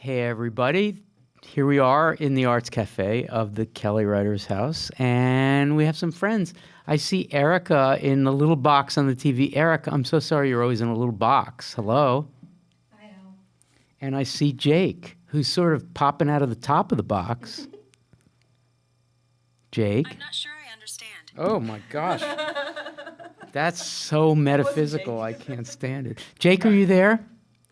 Hey, everybody. Here we are in the Arts Cafe of the Kelly Writers House, and we have some friends. I see Erica in the little box on the TV. Erica, I'm so sorry you're always in a little box. Hello. I know. And I see Jake, who's sort of popping out of the top of the box. Jake? I'm not sure I understand. Oh, my gosh. That's so metaphysical. I can't stand it. Jake, are you there?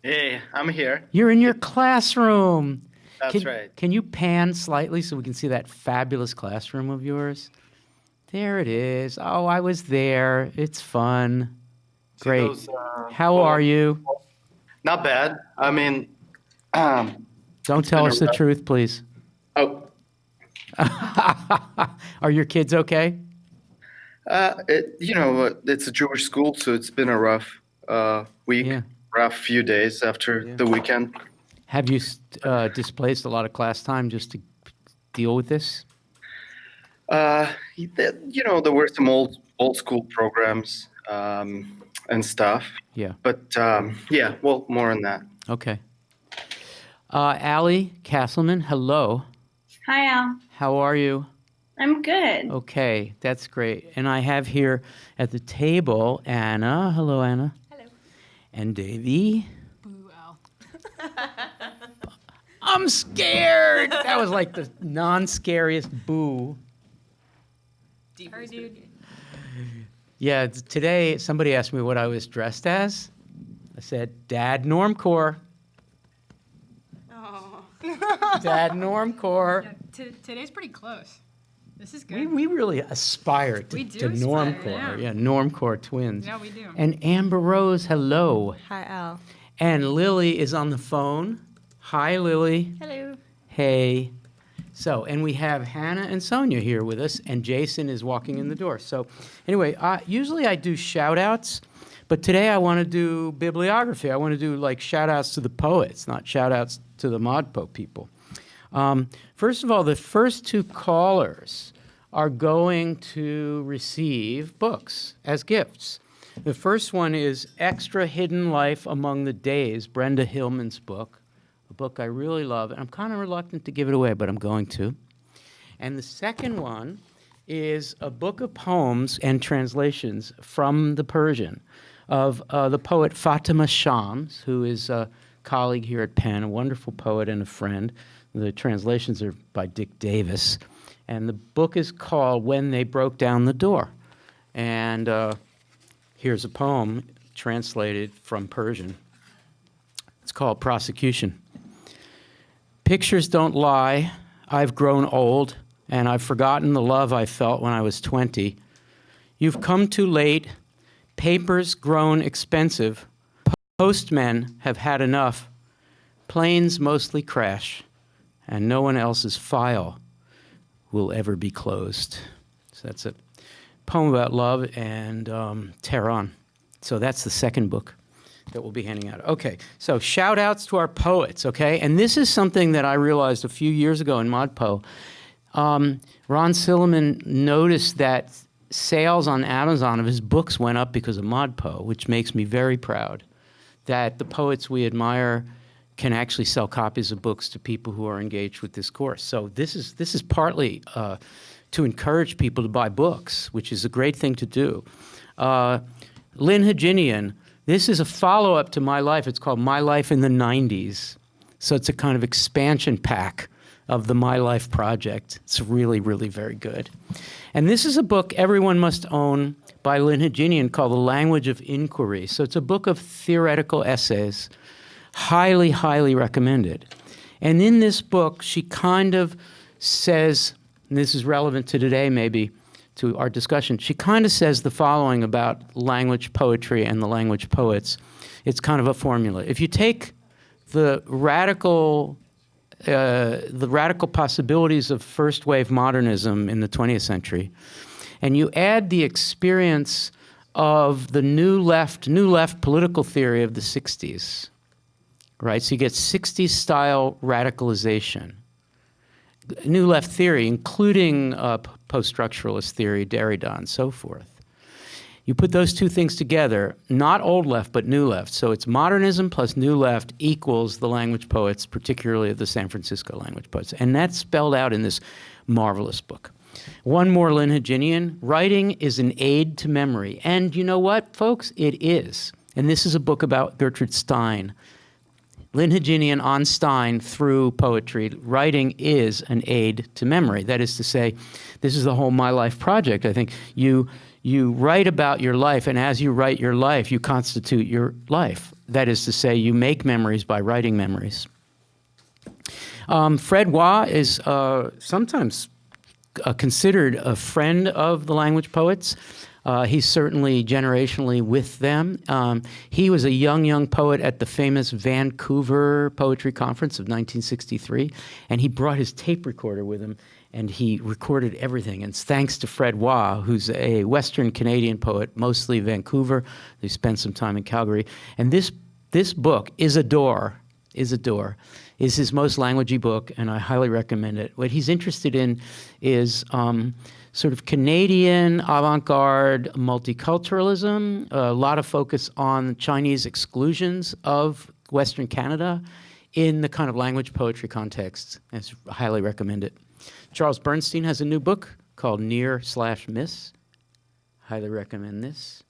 Hey, I'm here. You're in your classroom. That's right. Can you pan slightly so we can see that fabulous classroom of yours? There it is. Oh, I was there. It's fun. See Great. those, How are you? Not bad. I mean, Don't tell us the truth, please. oh, Are your kids okay? it's a Jewish school, so it's been a rough week, Yeah. rough few days after the weekend. Have you displaced a lot of class time just to deal with this? There were some old school programs and stuff, Yeah. but more on that. Okay. Allie Castleman, hello. Hi, Al. How are you? I'm good. Okay, that's great. And I have here at the table Anna. Hello, Anna. Hello. And Davey. Boo, Al. I'm scared. That was like the non-scariest boo. Sorry, dude. Yeah, today somebody asked me what I was dressed as. I said, Dad Normcore. Oh. Dad Normcore. Yeah, today's pretty close. This is good. We really aspire to, We do to aspire, Normcore. yeah. Normcore twins. Yeah, we do. And Amber Rose, hello. Hi, Al. And Lily is on the phone. Hi, Lily. Hello. Hey. So, and we have Hannah and Sonia here with us, and Jason is walking in the door. So, anyway, usually I do shout-outs, but today I want to do bibliography. I want to do, like, shout-outs to the poets, not shout-outs to the ModPo people. First of all, the first two callers are going to receive books as gifts. The first one is Extra Hidden Life Among the Days, Brenda Hillman's book, a book I really love, and I'm kind of reluctant to give it away, but I'm going to. And the second one is a book of poems and translations from the Persian of the poet Fatima Shams, who is a colleague here at Penn, a wonderful poet and a friend. The translations are by Dick Davis. And the book is called When They Broke Down the Door. And here's a poem translated from Persian. It's called Prosecution. Pictures don't lie. I've grown old, and I've forgotten the love I felt when I was 20. You've come too late. Papers grown expensive. Postmen have had enough. Planes mostly crash, and no one else's file will ever be closed. So that's a poem about love and Tehran. So that's the second book that we'll be handing out. Okay, so shout outs to our poets, okay? And this is something that I realized a few years ago in ModPo. Ron Silliman noticed that sales on Amazon of his books went up because of ModPo, which makes me very proud that the poets we admire can actually sell copies of books to people who are engaged with this course. So this is partly to encourage people to buy books, which is a great thing to do. Lynn Haginian, this is a follow-up to My Life. It's called My Life in the 90s. So it's a kind of expansion pack of the My Life project. It's really, really very good. And this is a book everyone must own by Lynn Haginian called The Language of Inquiry. So it's a book of theoretical essays. Highly, highly recommended. And in this book, she kind of says, and this is relevant to today maybe, to our discussion, she kind of says the following about language poetry and the language poets. It's kind of a formula. If you take the radical possibilities of first wave modernism in the 20th century, and you add the experience of the new left political theory of the 60s, right? So you get 60s style radicalization. New left theory, including post-structuralist theory, Derrida, and so forth. You put those two things together, not old left, but new left. So it's modernism plus new left equals the language poets, particularly the San Francisco language poets. And that's spelled out in this marvelous book. One more Lynn Haginian. Writing is an aid to memory. And you know what, folks? It is. And this is a book about Gertrude Stein. Lynn Haginian on Stein through poetry. Writing is an aid to memory. That is to say, this is the whole My Life project. I think you write about your life, and as you write your life, you constitute your life. That is to say, you make memories by writing memories. Fred Waugh is sometimes considered a friend of the language poets. He's certainly generationally with them. He was a young poet at the famous Vancouver Poetry Conference of 1963, and he brought his tape recorder with him, and he recorded everything. And thanks to Fred Waugh, who's a Western Canadian poet, mostly Vancouver. They spent some time in Calgary. And this book, Isadore, is his most languagey book, and I highly recommend it. What he's interested in is sort of Canadian avant-garde multiculturalism, a lot of focus on Chinese exclusions of Western Canada in the kind of language poetry context. I highly recommend it. Charles Bernstein has a new book called Near/Miss. Highly recommend this.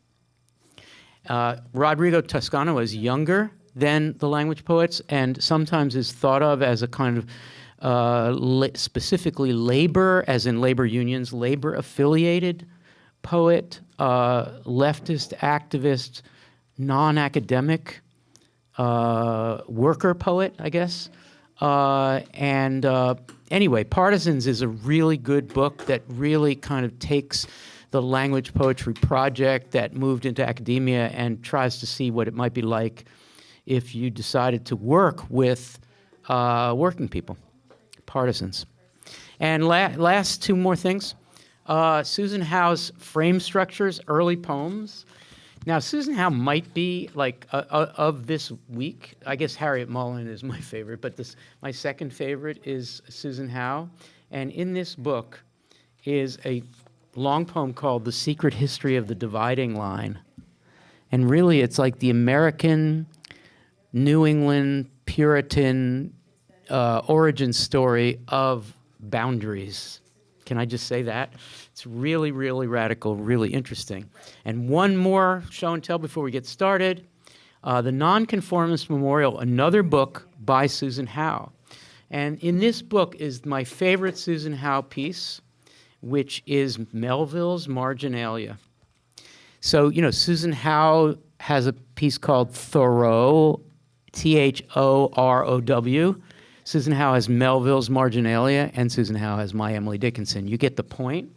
Rodrigo Toscano is younger than the language poets and sometimes is thought of as a kind of specifically labor, as in labor unions, labor-affiliated poet, leftist activist, non-academic worker poet, I guess. Anyway, Partisans is a really good book that really kind of takes the language poetry project that moved into academia and tries to see what it might be like if you decided to work with working people. Partisans. And last two more things. Susan Howe's Frame Structures, Early Poems. Now, Susan Howe might be, like, of this week, I guess Harriet Mullen is my favorite, but my second favorite is Susan Howe. And in this book is a long poem called The Secret History of the Dividing Line. And really, it's like the American, New England, Puritan origin story of boundaries. Can I just say that? It's really, really radical, really interesting. And one more show and tell before we get started. The Nonconformist Memorial, another book by Susan Howe. And in this book is my favorite Susan Howe piece, which is Melville's Marginalia. So, you know, Susan Howe has a piece called Thoreau, Thorow. Susan Howe has Melville's Marginalia, and Susan Howe has My Emily Dickinson. You get the point.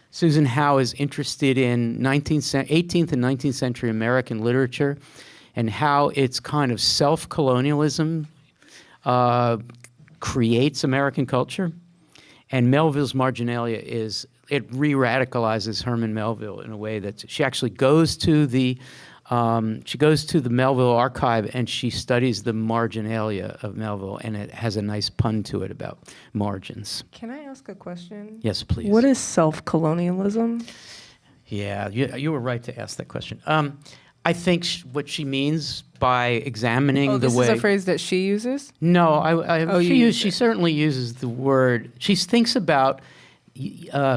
Susan Howe is interested in 18th and 19th century American literature and how its kind of self-colonialism creates American culture. And Melville's Marginalia it re-radicalizes Herman Melville in a way that she actually goes to the Melville archive and she studies the marginalia of Melville, and it has a nice pun to it about margins. Can I ask a question? Yes, please. What is self-colonialism? Yeah, you were right to ask that question. I think what she means by examining the way... this is a phrase that she uses? No, she certainly uses the word. She thinks about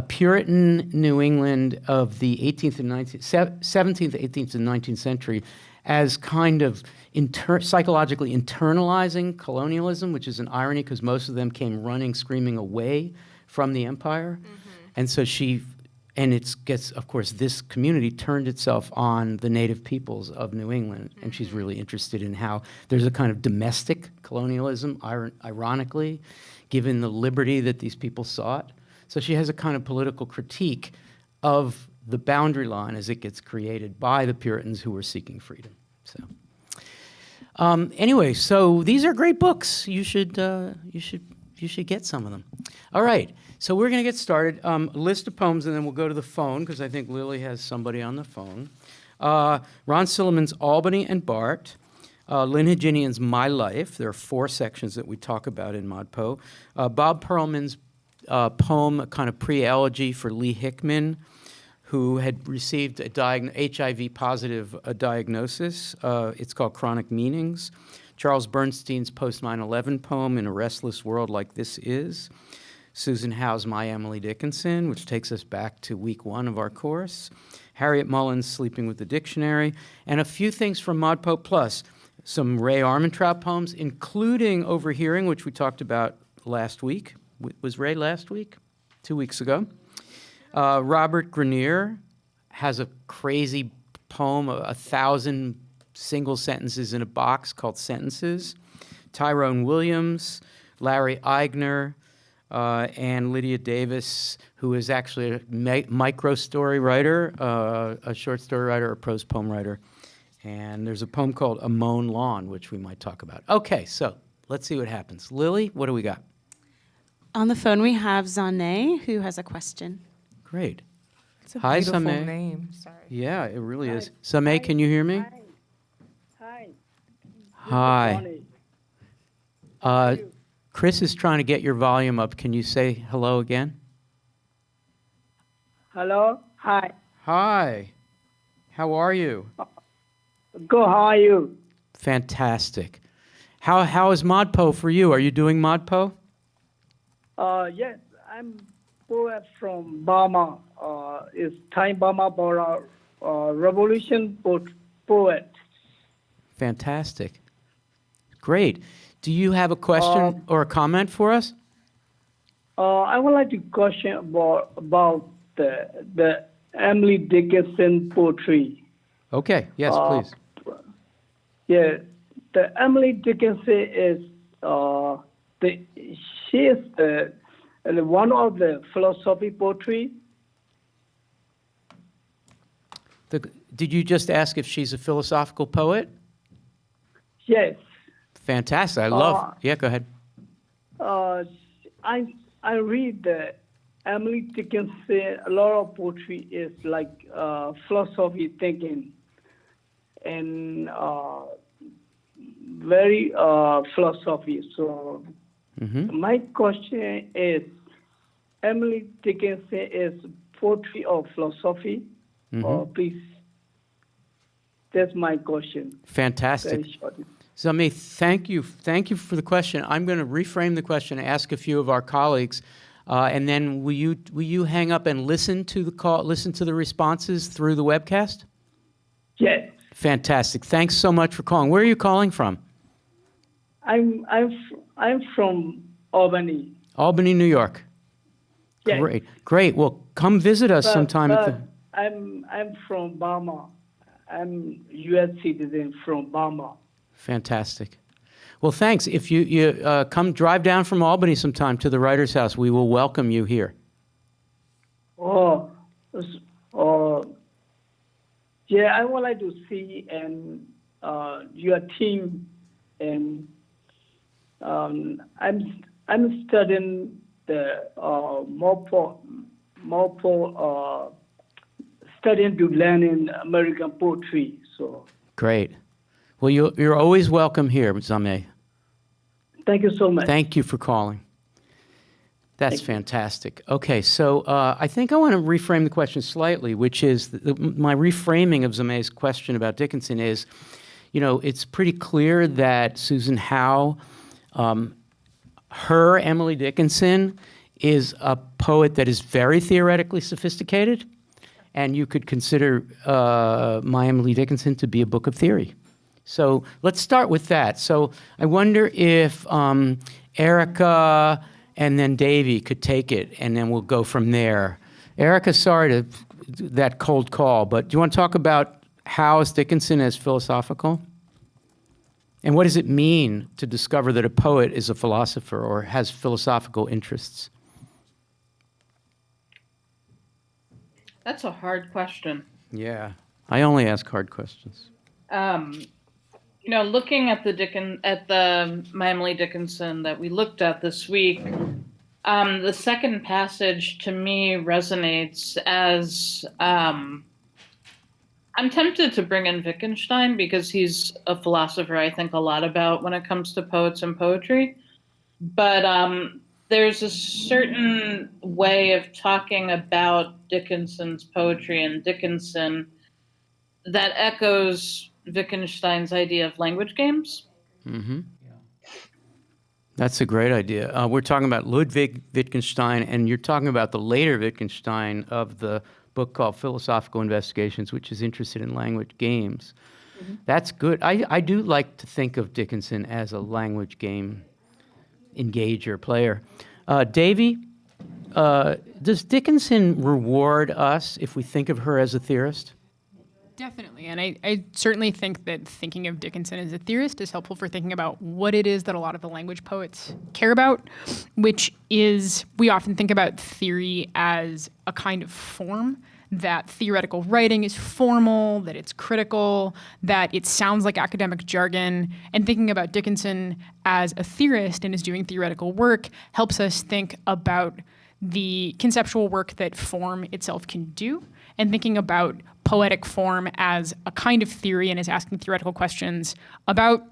Puritan New England of the 18th and 17th, 18th, and 19th century as kind of psychologically internalizing colonialism, which is an irony because most of them came running, screaming away from the empire. Mm-hmm. And so of course, this community turned itself on the native peoples of New England, and she's really interested in how there's a kind of domestic colonialism, ironically, given the liberty that these people sought. So she has a kind of political critique of the boundary line as it gets created by the Puritans who were seeking freedom. So, anyway, so these are great books. You should get some of them. All right. So we're going to get started. A list of poems, and then we'll go to the phone, because I think Lily has somebody on the phone. Ron Silliman's Albany and Bart. Lynn Haginian's My Life. There are 4 sections that we talk about in ModPo. Bob Perlman's poem, a kind of pre-elegy for Lee Hickman, who had received a HIV positive diagnosis. It's called Chronic Meanings. Charles Bernstein's post 9/11 poem, In a Restless World Like This Is. Susan Howe's My Emily Dickinson, which takes us back to week 1 of our course. Harriet Mullen's Sleeping with the Dictionary, and a few things from ModPo Plus. Some Ray Armantrout poems, including Overhearing, which we talked about last week. Was Ray last week? 2 weeks ago. Robert Grenier has a crazy poem, 1,000 single sentences in a box called Sentences. Tyrone Williams, Larry Eigner, and Lydia Davis, who is actually a micro story writer, a short story writer, a prose poem writer. And there's a poem called A Mown Lawn, which we might talk about. Okay, so let's see what happens. Lily, what do we got? On the phone, we have Zane, who has a question. Great. It's a Hi, beautiful Sameh. name. Sorry. Yeah, it really is. Sameh, can you hear me? Hi. Hi. Chris is trying to get your volume up. Can you say hello again? Hello. Hi. Hi. How are you? Good. How are you? Fantastic. How is ModPo for you? Are you doing ModPo? Yes, I'm poet from Burma. It's Thai Burma Bora Revolution poet. Fantastic. Great. Do you have a question or a comment for us? I would like to question about the Emily Dickinson poetry. Okay. Yes, please. Yeah, the Emily Dickinson is she is one of the philosophy poetry. Did you just ask if she's a philosophical poet? Yes. Fantastic. I love. Yeah, go ahead. I read the Emily Dickinson. A lot of poetry is like philosophy thinking, and very philosophy. So my question is, Emily Dickinson is poetry or philosophy? Please, that's my question. Fantastic. Very short. Zami, thank you. Thank you for the question. I'm going to reframe the question, ask a few of our colleagues, and then will you hang up and listen to the call, listen to the responses through the webcast? Yes. Fantastic. Thanks so much for calling. Where are you calling from? I'm from Albany. Albany, New York. Yes. Great. Well, come visit us sometime at the. I'm from Burma. I'm U.S. citizen from Burma. Fantastic. Well, thanks. If you come drive down from Albany sometime to the Writers' House, we will welcome you here. Yeah, I would like to see and your team, and I'm studying the ModPo, studying to learn in American poetry. So Great. Well, you're always welcome here, Zame. thank you so much. Thank you for calling. That's fantastic. Okay, so I think I want to reframe the question slightly, which is my reframing of Zame's question about Dickinson is, it's pretty clear that Susan Howe, her Emily Dickinson, is a poet that is very theoretically sophisticated, and you could consider My Emily Dickinson to be a book of theory. So let's start with that. So I wonder if Erica and then Davey could take it, and then we'll go from there. Erica, sorry to that cold call, but do you want to talk about Howe's Dickinson as philosophical? And what does it mean to discover that a poet is a philosopher or has philosophical interests? That's a hard question. Yeah, I only ask hard questions. Looking at the My Emily Dickinson that we looked at this week, the second passage to me resonates as I'm tempted to bring in Wittgenstein because he's a philosopher I think a lot about when it comes to poets and poetry. But there's a certain way of talking about Dickinson's poetry and Dickinson that echoes Wittgenstein's idea of language games. Mm-hmm. That's a great idea. We're talking about Ludwig Wittgenstein, and you're talking about the later Wittgenstein of the book called Philosophical Investigations, which is interested in language games. Mm-hmm. That's good. I do like to think of Dickinson as a language game engager, player. Davey, does Dickinson reward us if we think of her as a theorist? Definitely. And I certainly think that thinking of Dickinson as a theorist is helpful for thinking about what it is that a lot of the language poets care about, which is we often think about theory as a kind of form, that theoretical writing is formal, that it's critical, that it sounds like academic jargon. And thinking about Dickinson as a theorist and as doing theoretical work helps us think about the conceptual work that form itself can do, and thinking about poetic form as a kind of theory and as asking theoretical questions about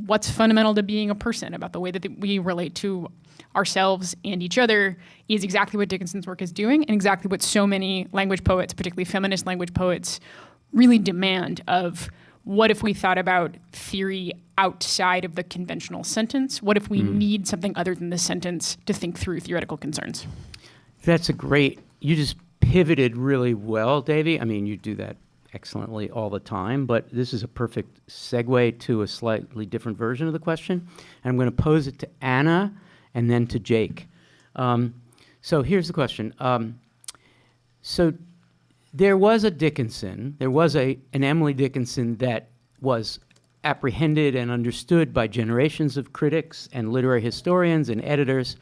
what's fundamental to being a person, about the way that we relate to ourselves and each other, is exactly what Dickinson's work is doing, and exactly what so many language poets, particularly feminist language poets, really demand of what if we thought about theory outside of the conventional sentence? What if we need something other than the sentence to think through theoretical concerns? That's a great, you just pivoted really well, Davey. I mean, you do that excellently all the time, but this is a perfect segue to a slightly different version of the question. And I'm going to pose it to Anna and then to Jake. So here's the question. So there was a Dickinson, there was an Emily Dickinson that was apprehended and understood by generations of critics and literary historians and editors.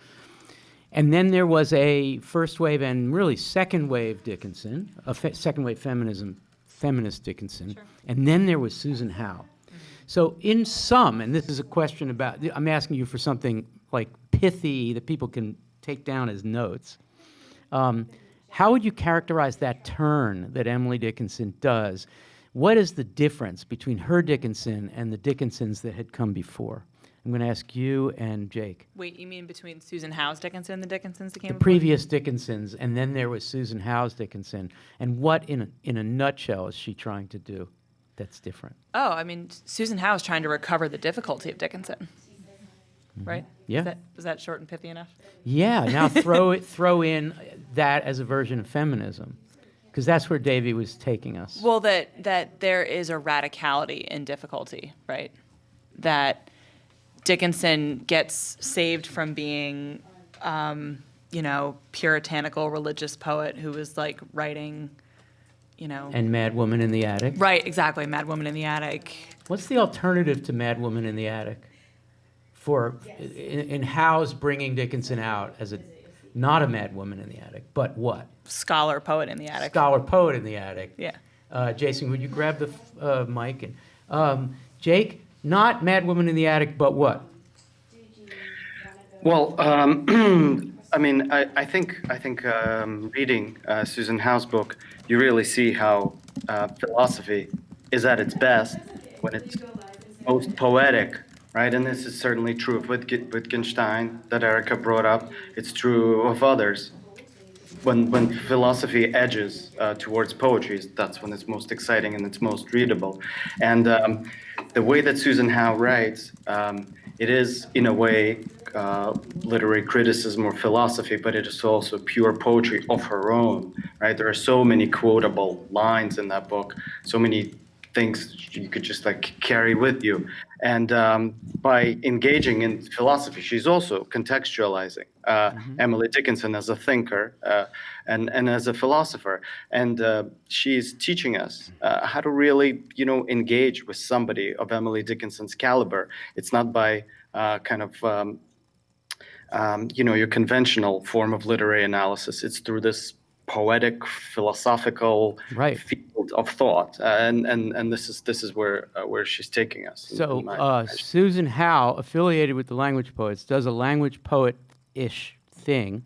And then there was a first wave and really second wave Dickinson, second wave feminist Dickinson. Sure. And then there was Susan Howe. Mm-hmm. So in sum, and this is a question about, I'm asking you for something like pithy that people can take down as notes. How would you characterize that turn that Emily Dickinson does? What is the difference between her Dickinson and the Dickinsons that had come before? I'm going to ask you and Jake. Wait, you mean between Susan Howe's Dickinson and the Dickinsons that came The before? previous Dickinsons, and then there was Susan Howe's Dickinson. And what, in a nutshell, is she trying to do that's different? Oh, I mean, Susan Howe is trying to recover the difficulty of Dickinson, right? Yeah. Was that short and pithy enough? Yeah. Now throw in that as a version of feminism, because that's where Davey was taking us. Well, that there is a radicality in difficulty, right? That Dickinson gets saved from being, puritanical religious poet who was like writing, And Mad Woman in the Attic. Right, exactly. Mad Woman in the Attic. What's the alternative to Mad Woman in the Attic? In Howe's bringing Dickinson out as not a Mad Woman in the Attic, but what? Scholar poet in the attic. Scholar poet in the attic. Yeah. Jason, would you grab the mic? And Jake, not Mad Woman in the Attic, but what? Well, I mean, I think reading Susan Howe's book, you really see how philosophy is at its best when it's most poetic, right? And this is certainly true of Wittgenstein that Erica brought up. It's true of others. When philosophy edges towards poetry, that's when it's most exciting and it's most readable. And the way that Susan Howe writes, it is, in a way, literary criticism or philosophy, but it is also pure poetry of her own, right? There are so many quotable lines in that book, so many things you could just like carry with you. And by engaging in philosophy, she's also contextualizing Emily Dickinson as a thinker and as a philosopher. And she's teaching us how to really, engage with somebody of Emily Dickinson's caliber. It's not by your conventional form of literary analysis. It's through this poetic, philosophical field of thought, and this is where she's taking us. So Susan Howe, affiliated with the language poets, does a language poet-ish thing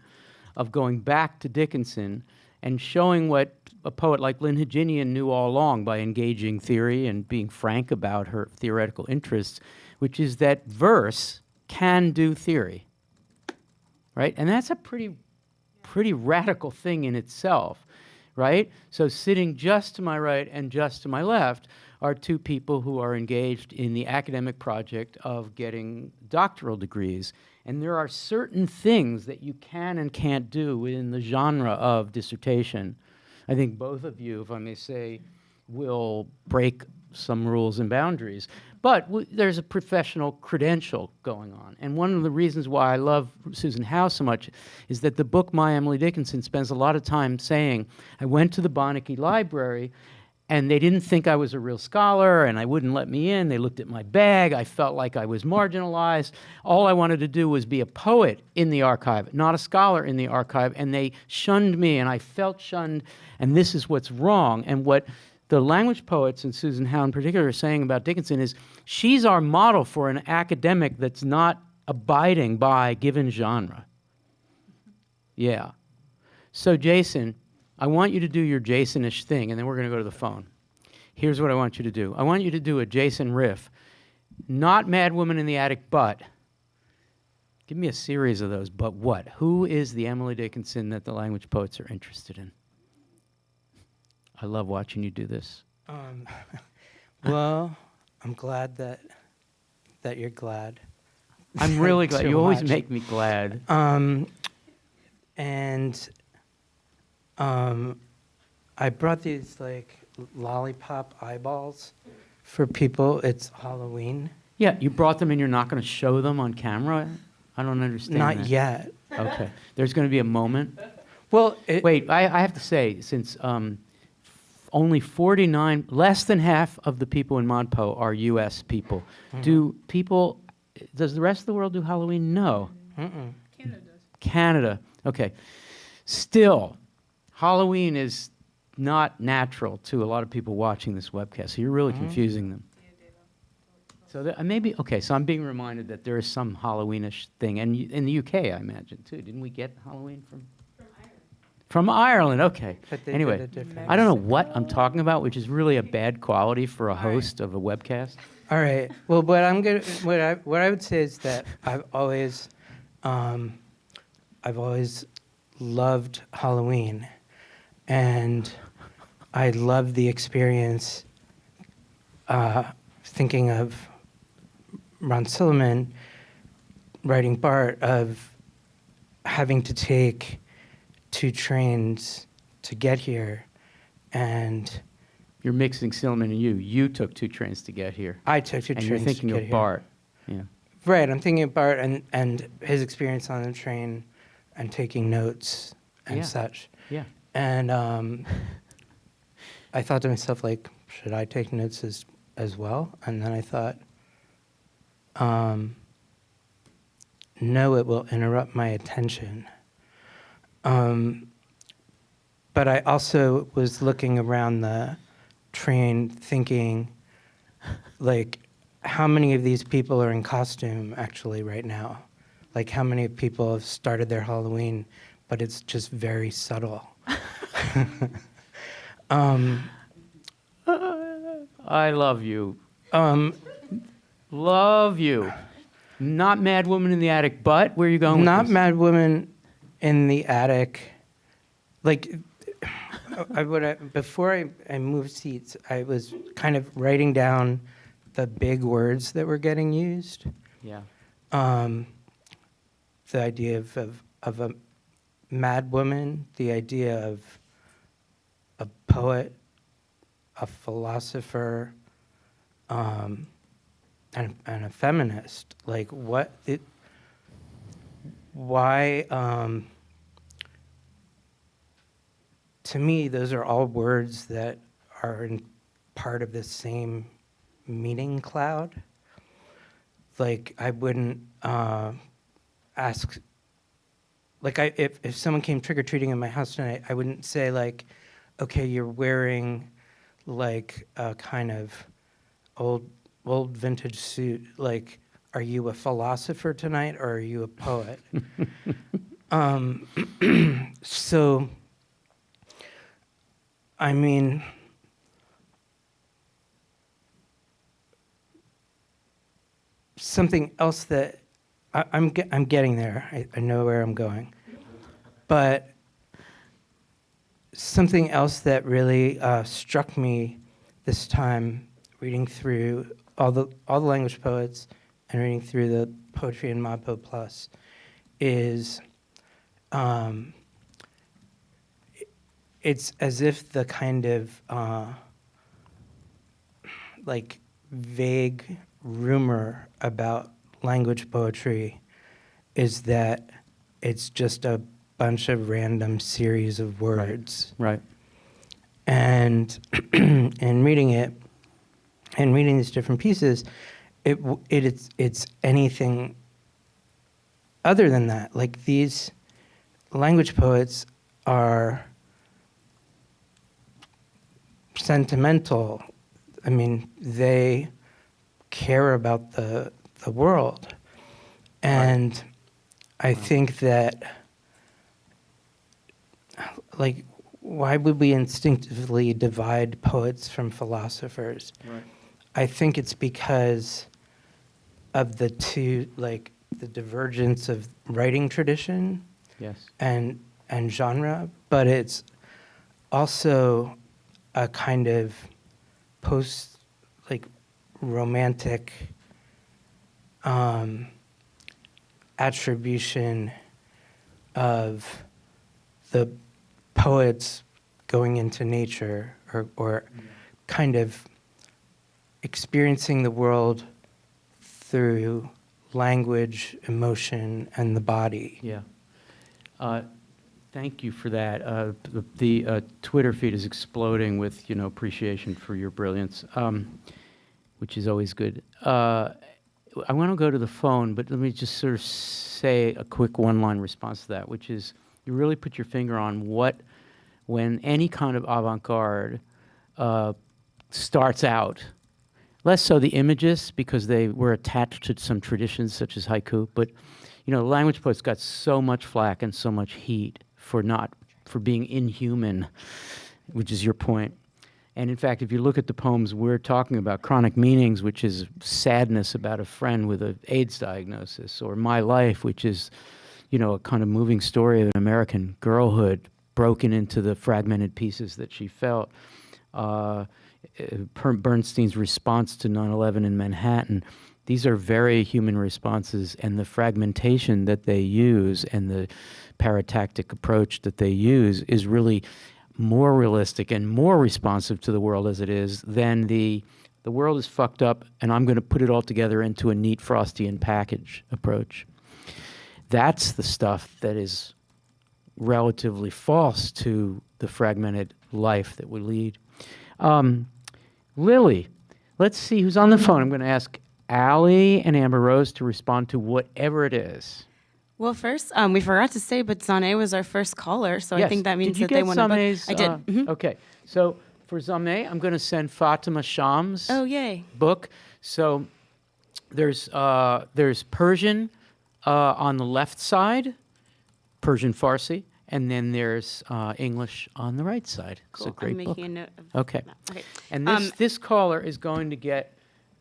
of going back to Dickinson and showing what a poet like Lynn Haginian knew all along by engaging theory and being frank about her theoretical interests, which is that verse can do theory. right? And that's a pretty radical thing in itself, right? So sitting just to my right and just to my left are two people who are engaged in the academic project of getting doctoral degrees. And there are certain things that you can and can't do within the genre of dissertation. I think both of you, if I may say, will break some rules and boundaries. But there's a professional credential going on. And one of the reasons why I love Susan Howe so much is that the book My Emily Dickinson spends a lot of time saying, I went to the Bonneke Library and they didn't think I was a real scholar and I wouldn't let me in. They looked at my bag. I felt like I was marginalized. All I wanted to do was be a poet in the archive, not a scholar in the archive. And they shunned me and I felt shunned. And this is what's wrong. And what the language poets, and Susan Howe in particular, are saying about Dickinson is she's our model for an academic that's not abiding by given genre. Yeah. So Jason, I want you to do your Jason-ish thing, and then we're going to go to the phone. Here's what I want you to do. I want you to do a Jason riff. Not Mad Woman in the Attic, but. Give me a series of those, but what? Who is the Emily Dickinson that the language poets are interested in? I love watching you do this. Well, I'm glad that you're glad. I'm really glad. Too You always much. make me glad. I brought these like lollipop eyeballs for people. It's Halloween. Yeah, you brought them and you're not going to show them on camera? I don't understand Not that. yet. Okay. There's going to be a moment. Well, Wait, I have to say, since only 49, less than half of the people in ModPo are U.S. people. Does the rest of the world do Halloween? No. Mm-mm. Canada. Okay. Still, Halloween is not natural to a lot of people watching this webcast, so you're really confusing them. So maybe, okay, so I'm being reminded that there is some Halloweenish thing, and in the UK, I imagine, too. Didn't we get Halloween from Ireland? From Ireland, okay. But they Anyway, did it different. I don't know what I'm talking about, which is really a bad quality for a host of a webcast. All right. Well, what I would say is that I've always loved Halloween, and I love the experience. Thinking of Ron Silliman writing Bart, of having to take 2 trains to get here, and You're mixing Silliman and you. You took 2 trains to get here. I took 2 And trains you're to thinking get of here. Bart. Yeah. Right, I'm thinking of Bart and his experience on the train and taking notes and Yeah. such. Yeah. And I thought to myself, like, should I take notes as well? And then I thought, no, it will interrupt my attention. But I also was looking around the train thinking, like, how many of these people are in costume actually right now? Like, how many people have started their Halloween, but it's just very subtle? I love you. Love you. Not Mad Woman in the Attic, but where are you going Not with this? Mad Woman in the Attic. Like, before I moved seats, I was kind of writing down the big words that were getting used. Yeah. The idea of a mad woman, the idea of a poet, a philosopher, and a feminist. Like, why? To me, those are all words that are in part of the same meaning cloud. Like, I wouldn't ask, like, if someone came trick-or-treating in my house tonight, I wouldn't say, like, okay, you're wearing, like, a kind of old vintage suit. Like, are you a philosopher tonight, or are you a poet? So, I mean, something else that I'm getting there. I know where I'm going. But something else that really struck me this time, reading through all the language poets and reading through the poetry in ModPo Plus, is it's as if the kind of like vague rumor about language poetry is that it's just a bunch of random series of words. Right. And and reading it and reading these different pieces, it's anything other than that. Like, these language poets are sentimental. I mean, they care about the world. And I think that, like, why would we instinctively divide poets from philosophers? Right. I think it's because of the two, like, the divergence of writing tradition Yes. and genre, but it's also a kind of post, like, romantic attribution of the poets going into nature, or kind of experiencing the world through language, emotion, and the body. Yeah. Thank you for that. The Twitter feed is exploding with, appreciation for your brilliance, which is always good. I want to go to the phone, but let me just sort of say a quick one-line response to that, which is you really put your finger on when any kind of avant-garde starts out, less so the imagists because they were attached to some traditions such as haiku, but language poets got so much flack and so much heat for being inhuman, which is your point. And in fact, if you look at the poems we're talking about, Chronic Meanings, which is sadness about a friend with an AIDS diagnosis, or My Life, which is, a kind of moving story of an American girlhood broken into the fragmented pieces that she felt. Bernstein's response to 9/11 in Manhattan. These are very human responses, and the fragmentation that they use and the paratactic approach that they use is really more realistic and more responsive to the world as it is than the world is fucked up and I'm going to put it all together into a neat Frostian package approach. That's the stuff that is relatively false to the fragmented life that we lead. Lily, let's see who's on the phone. I'm going to ask Allie and Amber Rose to respond to whatever it is. Well, first, we forgot to say, but Zane was our first caller, so Yes. I think that means Did you that they get want to book. Zame's, I did. Mhm. Okay. So for Zame, I'm going to send Fatima Sham's Oh, yay. book. So there's Persian on the left side, Persian Farsi, and then there's English on the right side. Cool. It's a great I'm book. making a note of Okay. that. Okay. And this caller is going to get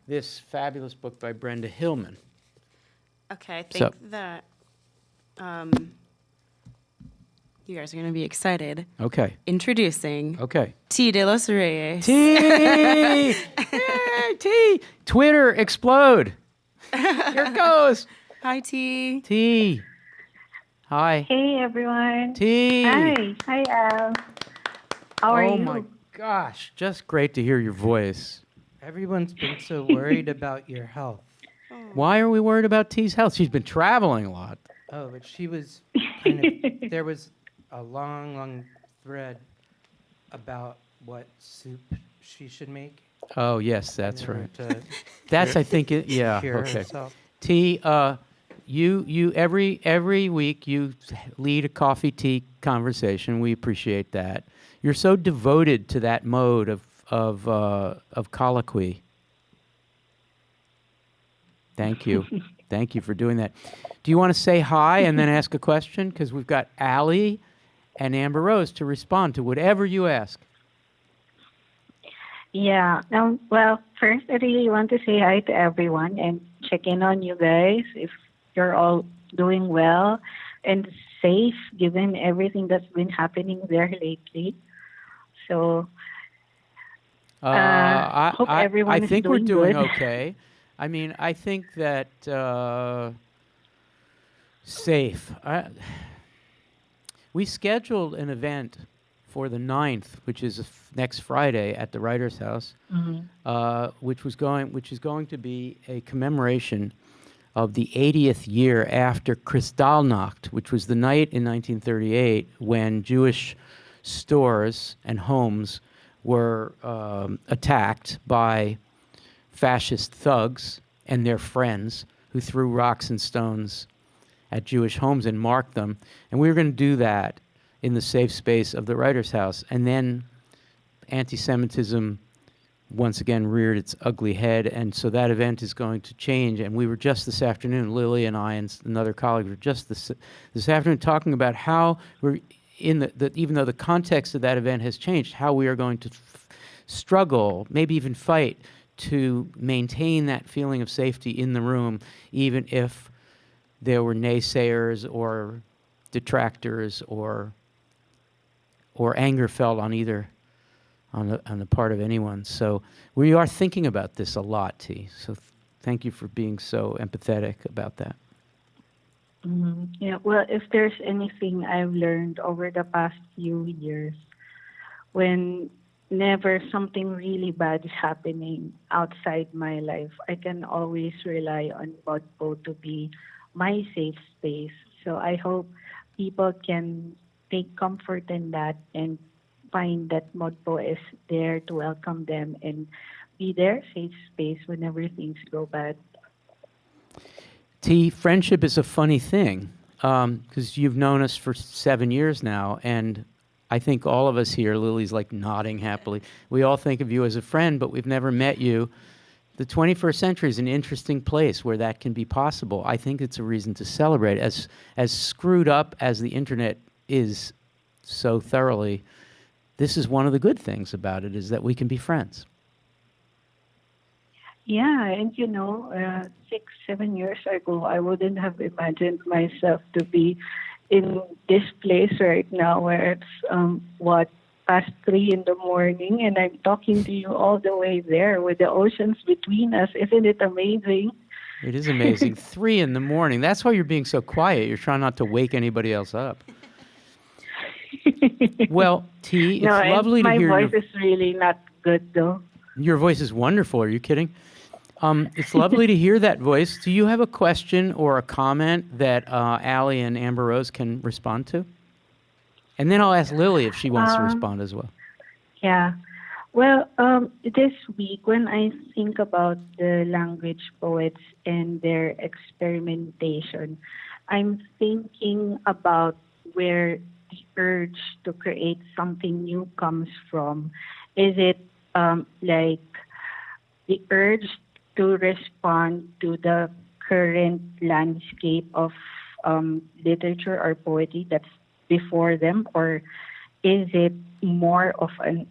this fabulous book by Brenda Hillman. Okay, I So- think that you guys are going to be excited. Okay. Introducing Okay. T. de los Reyes. T! Yay, T! Twitter, explode! Here it goes. Hi, T. T. Hi. Hey, everyone. T. Hi. Hi, Al. How are you? Oh my gosh, just great to hear your voice. Everyone's been so worried about your health. Why are we worried about T's health? She's been traveling a lot. Oh, but she was kind of, there was a long thread about what soup she should make. Oh, yes, that's in order right. to That's, I think, yeah, cure okay. herself. T, you every week you lead a coffee tea conversation. We appreciate that. You're so devoted to that mode of colloquy. Thank you. Thank you for doing that. Do you want to say hi and then ask a question? Because we've got Allie and Amber Rose to respond to whatever you ask. Yeah. Well, first, I really want to say hi to everyone and check in on you guys if you're all doing well and safe given everything that's been happening there lately. So hope everyone I is think we're doing good. okay. I mean, I think that safe. We scheduled an event for the 9th, which is next Friday at the Writers' House, which is going to be a commemoration of the 80th year after Kristallnacht, which was the night in 1938 when Jewish stores and homes were attacked by fascist thugs and their friends who threw rocks and stones at Jewish homes and marked them. And we were going to do that in the safe space of the Writers' House. And then anti-Semitism once again reared its ugly head, and so that event is going to change. And we were just this afternoon, Lily and I and another colleague were just this afternoon talking about how we're in even though the context of that event has changed, how we are going to struggle, maybe even fight, to maintain that feeling of safety in the room, even if there were naysayers or detractors or anger felt on the part of anyone. So we are thinking about this a lot, T. So thank you for being so empathetic about that. Yeah, well, if there's anything I've learned over the past few years, whenever something really bad is happening outside my life, I can always rely on ModPo to be my safe space. So I hope people can take comfort in that and find that ModPo is there to welcome them and be their safe space whenever things go bad. T, friendship is a funny thing because you've known us for 7 years now, and I think all of us here, Lily's like nodding happily, we all think of you as a friend, but we've never met you. The 21st century is an interesting place where that can be possible. I think it's a reason to celebrate. As screwed up as the internet is so thoroughly, this is one of the good things about it, is that we can be friends. Yeah, and 6-7 years ago, I wouldn't have imagined myself to be in this place right now where it's, past 3 in the morning, and I'm talking to you all the way there with the oceans between us. Isn't it amazing? It is amazing. 3 in the morning. That's why you're being so quiet. You're trying not to wake anybody else up. Well, T, it's lovely to hear my voice is really not good, though. Your voice is wonderful. Are you kidding? It's lovely to hear that voice. Do you have a question or a comment that Allie and Amber Rose can respond to? And then I'll ask Lily if she wants to respond as well. Yeah. Well, this week, when I think about the language poets and their experimentation, I'm thinking about where the urge to create something new comes from. Is it like the urge to respond to the current landscape of literature or poetry that's before them, or is it more of an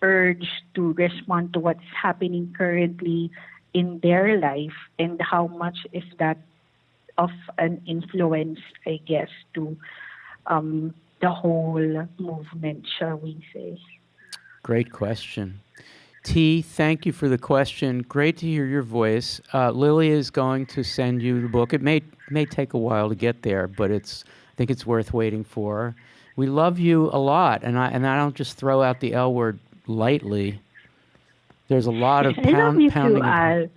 urge to respond to what's happening currently in their life, and how much is that of an influence, I guess, to the whole movement, shall we say? Great question. T, thank you for the question. Great to hear your voice. Lily is going to send you the book. It may take a while to get there, but I think it's worth waiting for. We love you a lot, and I don't just throw out the L word lightly. There's a lot of I love you pounding. too, Al.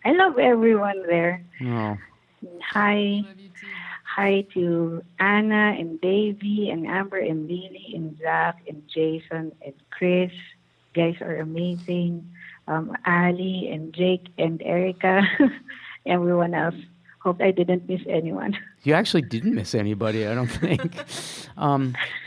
I love everyone there. Oh. Hi. Hi to Anna and Davey and Amber and Lily and Zach and Jason and Chris. You guys are amazing. Ali and Jake and Erica. Everyone else. Hope I didn't miss anyone. You actually didn't miss anybody, I don't think.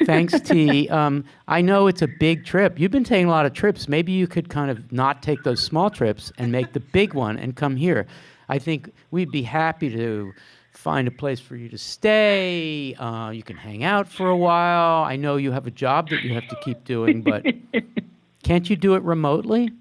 Thanks, T. I know it's a big trip. You've been taking a lot of trips. Maybe you could kind of not take those small trips and make the big one and come here. I think we'd be happy to find a place for you to stay. You can hang out for a while. I know you have a job that you have to keep doing, but can't you do it remotely?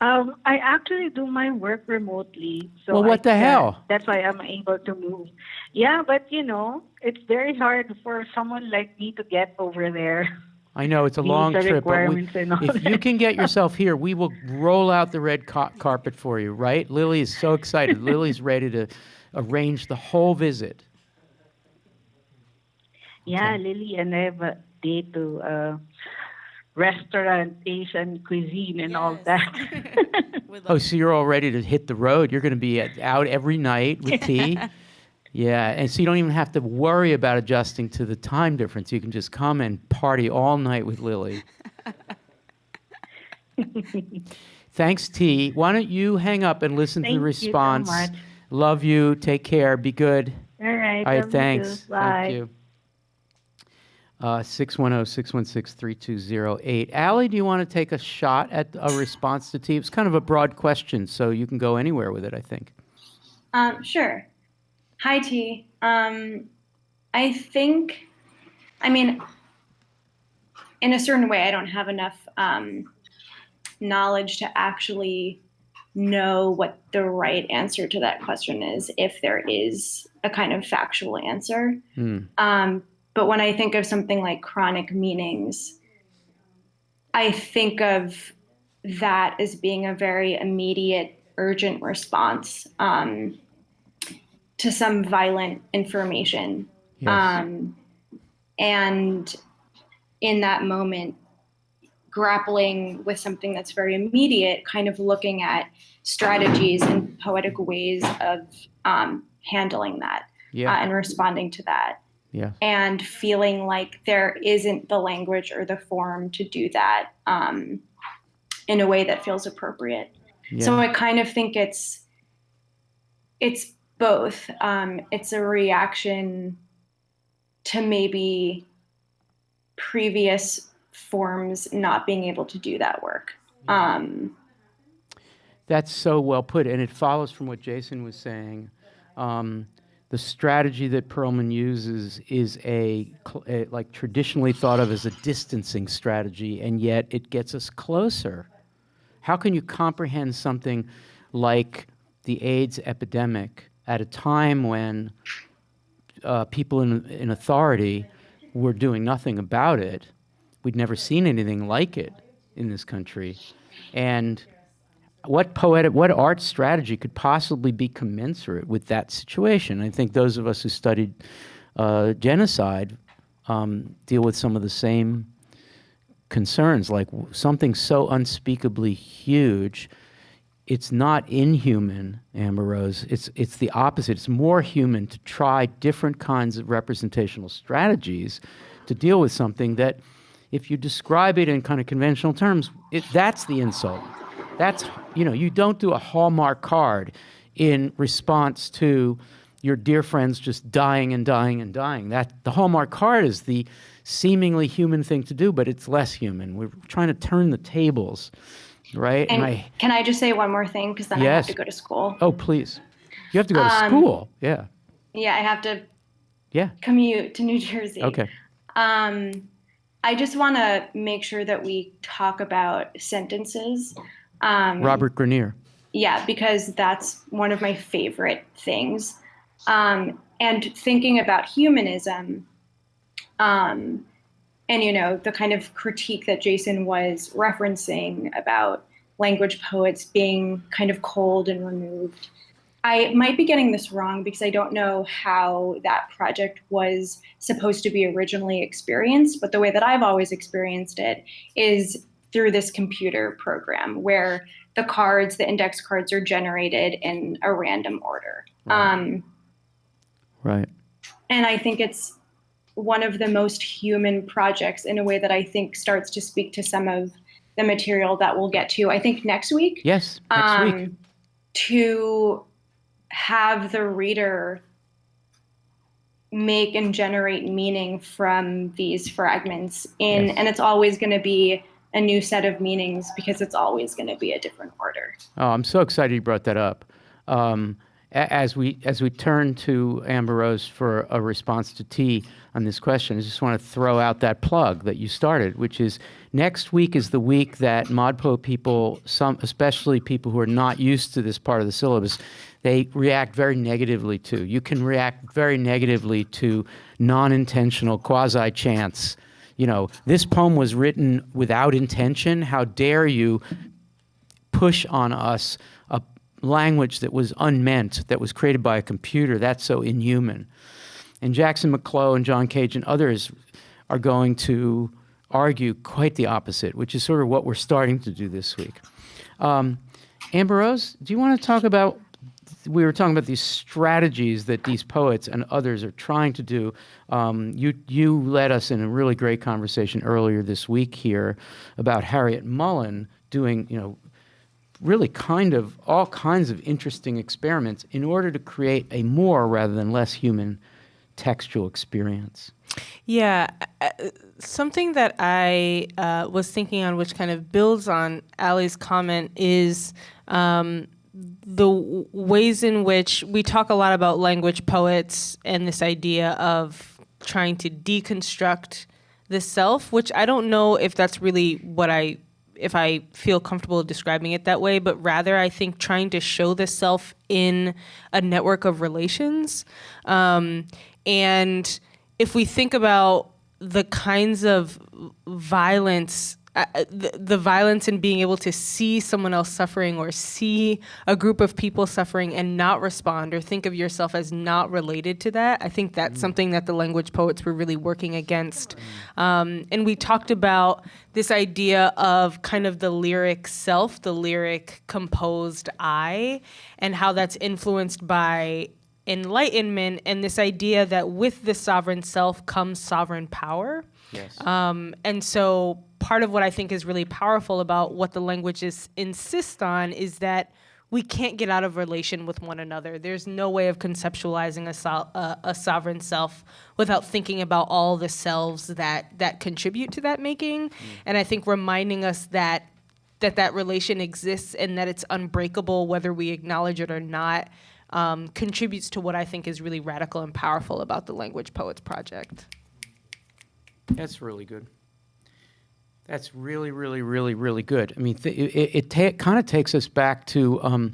I actually do my work remotely, so Well, what the hell? That's why I'm able to move. Yeah, but it's very hard for someone like me to get over there. I know it's a long Visa trip, but requirements and all if you that. can get yourself here, we will roll out the red carpet for you, right? Lily is so excited. Lily's ready to arrange the whole visit. Yeah, Lily, and I have a date to restaurant, Asian cuisine, and all that. Oh, so you're all ready to hit the road. You're going to be out every night with tea. Yeah, and so you don't even have to worry about adjusting to the time difference. You can just come and party all night with Lily. Thanks, T. Why don't you hang up and listen to the Thank you so response? much. Love you. Take care. Be good. All right. All right, love you thanks. too. Bye. Thank you. 610-616-3208. Allie, do you want to take a shot at a response to T? It's kind of a broad question, so you can go anywhere with it, I think. Sure. Hi, T. I mean, in a certain way, I don't have enough knowledge to actually know what the right answer to that question is, if there is a kind of factual answer. But when I think of something like chronic meanings, I think of that as being a very immediate, urgent response to some violent information. Yes. And in that moment, grappling with something that's very immediate, kind of looking at strategies and poetic ways of handling that and responding to that. Yeah. And feeling like there isn't the language or the form to do that in a way that feels appropriate. Yeah. So I kind of think it's both. It's a reaction to maybe previous forms not being able to do that work. That's so well put, and it follows from what Jason was saying. The strategy that Perlman uses is like traditionally thought of as a distancing strategy, and yet it gets us closer. How can you comprehend something like the AIDS epidemic at a time when people in authority were doing nothing about it? We'd never seen anything like it in this country. And what art strategy could possibly be commensurate with that situation? I think those of us who studied genocide deal with some of the same concerns, like something so unspeakably huge. It's not inhuman, Amber Rose. It's the opposite. It's more human to try different kinds of representational strategies to deal with something that, if you describe it in kind of conventional terms, that's the insult. That's, you don't do a Hallmark card in response to your dear friends just dying and dying and dying. The Hallmark card is the seemingly human thing to do, but it's less human. We're trying to turn the tables, right? And can I just say one more thing? Because then I have to go to school. Oh, please. You have to go to school. Yeah. Yeah, I have to commute to New Jersey. Okay. I just want to make sure that we talk about sentences. Robert Grenier. Yeah, because that's one of my favorite things. And thinking about humanism, and, the kind of critique that Jason was referencing about language poets being kind of cold and removed. I might be getting this wrong because I don't know how that project was supposed to be originally experienced, but the way that I've always experienced it is through this computer program where the index cards are generated in a random order. Right. And I think it's one of the most human projects in a way that I think starts to speak to some of the material that we'll get to, I think, next week. Yes, next week. To have the reader make and generate meaning from these fragments and it's always going to be a new set of meanings because it's always going to be a different order. Oh, I'm so excited you brought that up. As we turn to Amber Rose for a response to T, on this question. I just want to throw out that plug that you started, which is next week is the week that ModPo people, some especially people who are not used to this part of the syllabus, they react very negatively to. You can react very negatively to non-intentional quasi-chants. You know, this poem was written without intention. How dare you push on us a language that was unmeant, that was created by a computer? That's so inhuman. And Jackson McClough and John Cage and others are going to argue quite the opposite, which is sort of what we're starting to do this week. Amber Rose, do you want to talk about, we were talking about these strategies that these poets and others are trying to do. You led us in a really great conversation earlier this week here about Harriet Mullen doing, you know, really kind of all kinds of interesting experiments in order to create a more rather than less human textual experience. Yeah, something that I was thinking on, which kind of builds on Ali's comment, is the ways in which we talk a lot about language poets and this idea of trying to deconstruct the self, which I don't know if that's really if I feel comfortable describing it that way, but rather I think trying to show the self in a network of relations. And if we think about the kinds of violence, the violence in being able to see someone else suffering or see a group of people suffering and not respond or think of yourself as not related to that, I think that's something that the language poets were really working against. And we talked about this idea of kind of the lyric self, the lyric composed I, and how that's influenced by Enlightenment and this idea that with the sovereign self comes sovereign power. Yes. And so part of what I think is really powerful about what the languages insist on is that we can't get out of relation with one another. There's no way of conceptualizing a sovereign self without thinking about all the selves that contribute to that making. And I think reminding us that relation exists and that it's unbreakable whether we acknowledge it or not contributes to what I think is really radical and powerful about the Language Poets Project. That's really good. That's really, really, really, really good. I mean, it kind of takes us back to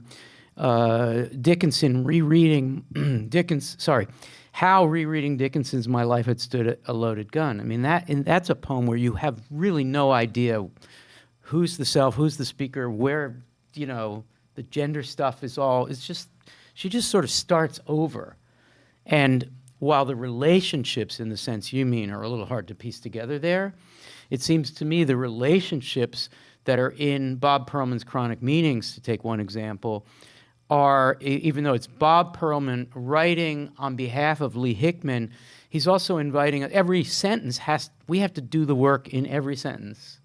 Dickinson rereading how rereading Dickinson's "My Life Had Stood at a Loaded Gun." I mean, that's a poem where you have really no idea who's the self, who's the speaker, where, you know, the gender stuff is all. It's just, she just sort of starts over, and while the relationships, in the sense you mean, are a little hard to piece together there, it seems to me the relationships that are in Bob Perlman's Chronic Meanings, to take one example, are, even though it's Bob Perlman writing on behalf of Lee Hickman, he's also inviting, every sentence we have to do the work in every sentence,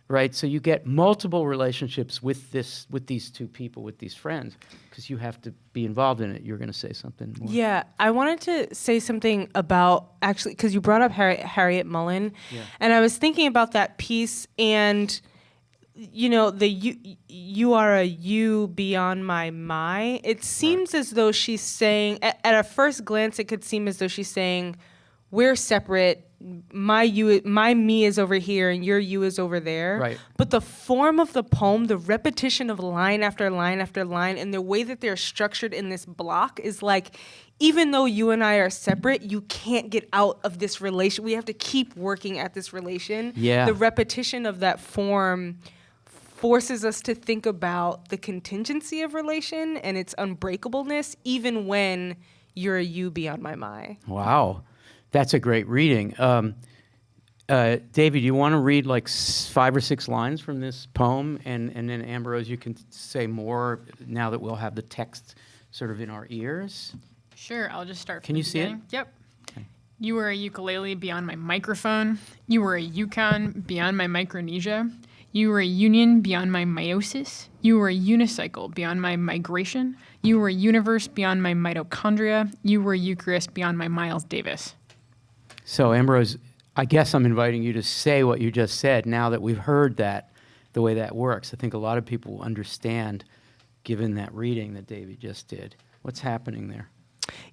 right? So you get multiple relationships with these two people, with these friends, because you have to be involved in it. You're going to say something more. Yeah, I wanted to say something about, actually, because you brought up Harriet Mullen, and I was thinking about that piece, and you know, the you are a you beyond my. It seems as though she's saying, at a first glance, it could seem as though she's saying, we're separate. My me is over here and your you is over there. Right. But the form of the poem, the repetition of line after line after line, and the way that they're structured in this block is like, even though you and I are separate, you can't get out of this relation. We have to keep working at this relation. Yeah. The repetition of that form forces us to think about the contingency of relation and its unbreakableness, even when you're a you beyond my. Wow. That's a great reading. David, you want to read like 5 or 6 lines from this poem? And then Ambrose, you can say more now that we'll have the text sort of in our ears. Sure, I'll just start. Can you see it? Yep. Okay. You were a ukulele beyond my microphone. You were a Yukon beyond my Micronesia. You were a union beyond my meiosis. You were a unicycle beyond my migration. You were a universe beyond my mitochondria. You were a Eucharist beyond my Miles Davis. So, Ambrose, I guess I'm inviting you to say what you just said now that we've heard that, the way that works. I think a lot of people will understand, given that reading that David just did. What's happening there?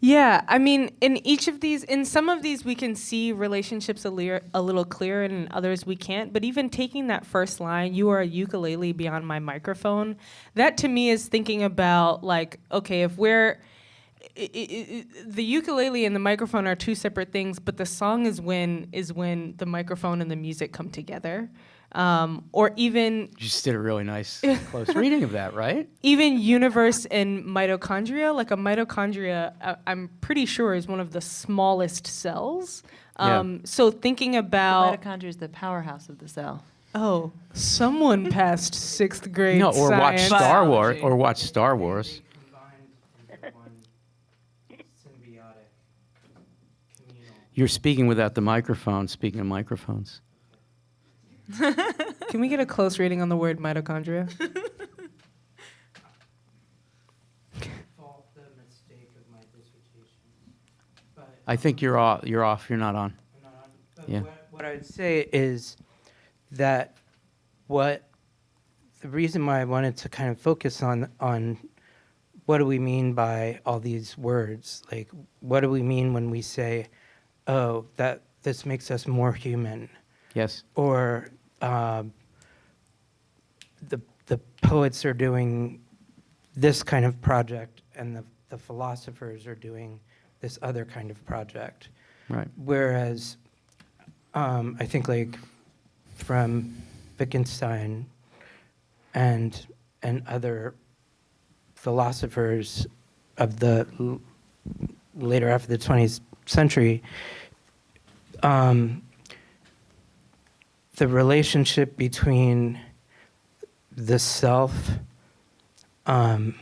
Yeah, I mean, in some of these, we can see relationships a little clearer, and in others we can't. But even taking that first line, "You are a ukulele beyond my microphone," that to me is thinking about like, okay, if the ukulele and the microphone are two separate things, but the song is when the microphone and the music come together. Or even You just did a really nice close reading of that, right? even universe and mitochondria, like a mitochondria, I'm pretty sure is one of the smallest cells. So thinking about Mitochondria is the powerhouse of the cell. oh, someone passed 6th grade No, or watch science. Star Wars, Biology. or watch Star Wars. You're speaking without the microphone. Speaking of microphones. Can we get a close reading on the word mitochondria? I think you're off. You're off. You're not on. Yeah. What I would say is that the reason why I wanted to kind of focus on what do we mean by all these words? Like, what do we mean when we say, oh, that this makes us more human? Yes. Or the poets are doing this kind of project, and the philosophers are doing this other kind of project. Right. Whereas I think like from Wittgenstein and other philosophers of the later after the 20th century, the relationship between the self, the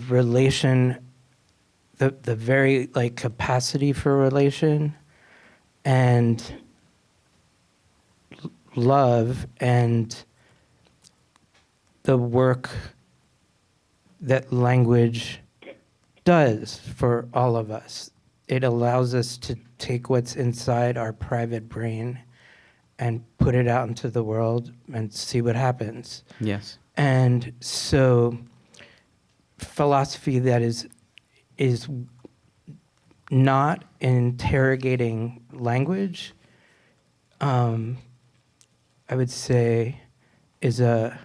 relation, the very like capacity for relation, and love, and the work that language does for all of us. It allows us to take what's inside our private brain and put it out into the world and see what happens. Yes. And so philosophy that is not interrogating language, I would say is a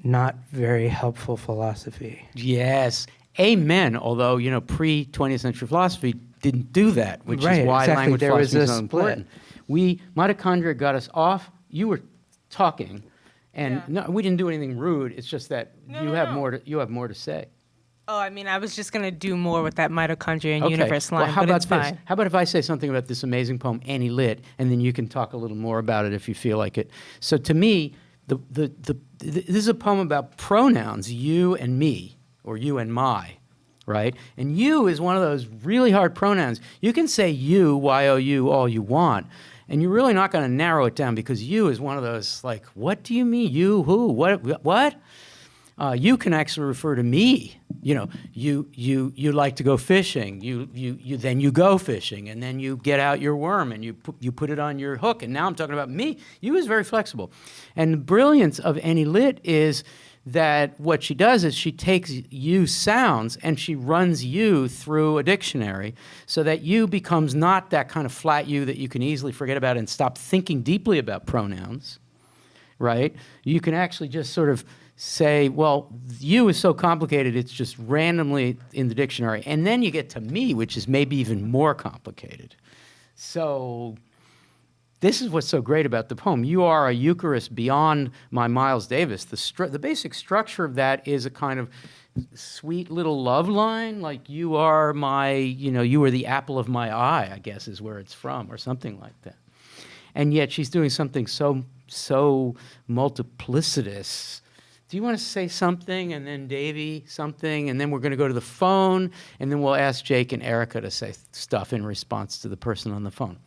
not very helpful philosophy. Yes. Amen. Although, pre-20th century philosophy didn't do that, which Right, is why exactly. language There philosophy was is a so important. Mitochondria got us off. You were talking, and no, we didn't do anything rude. It's just that you have more to say. Oh, I mean, I was just gonna do more with that mitochondria and Okay. universe line, Well, how but about it's fine. this? How about if I say something about this amazing poem, Annie Lit, and then you can talk a little more about it if you feel like it. So to me, this is a poem about pronouns, you and me, or you and my, right? And you is one of those really hard pronouns. You can say you, Y-O-U, all you want, and you're really not going to narrow it down because you is one of those, like, what do you mean? You, who, what? You can actually refer to me. You like to go fishing. Then you go fishing, and then you get out your worm and you put it on your hook. And now I'm talking about me. You is very flexible, and the brilliance of Annie Lit is that what she does is she takes you sounds and she runs you through a dictionary so that you becomes not that kind of flat you that you can easily forget about and stop thinking deeply about pronouns, right? You can actually just sort of say, well, you is so complicated, it's just randomly in the dictionary. And then you get to me, which is maybe even more complicated. So this is what's so great about the poem. You are a Eucharist beyond my Miles Davis. The basic structure of that is a kind of sweet little love line, like you are my, you are the apple of my eye, I guess is where it's from, or something like that. And yet she's doing something so multiplicitous. Do you want to say something, and then Davey something, and then we're going to go to the phone, and then we'll ask Jake and Erica to say stuff in response to the person on the phone.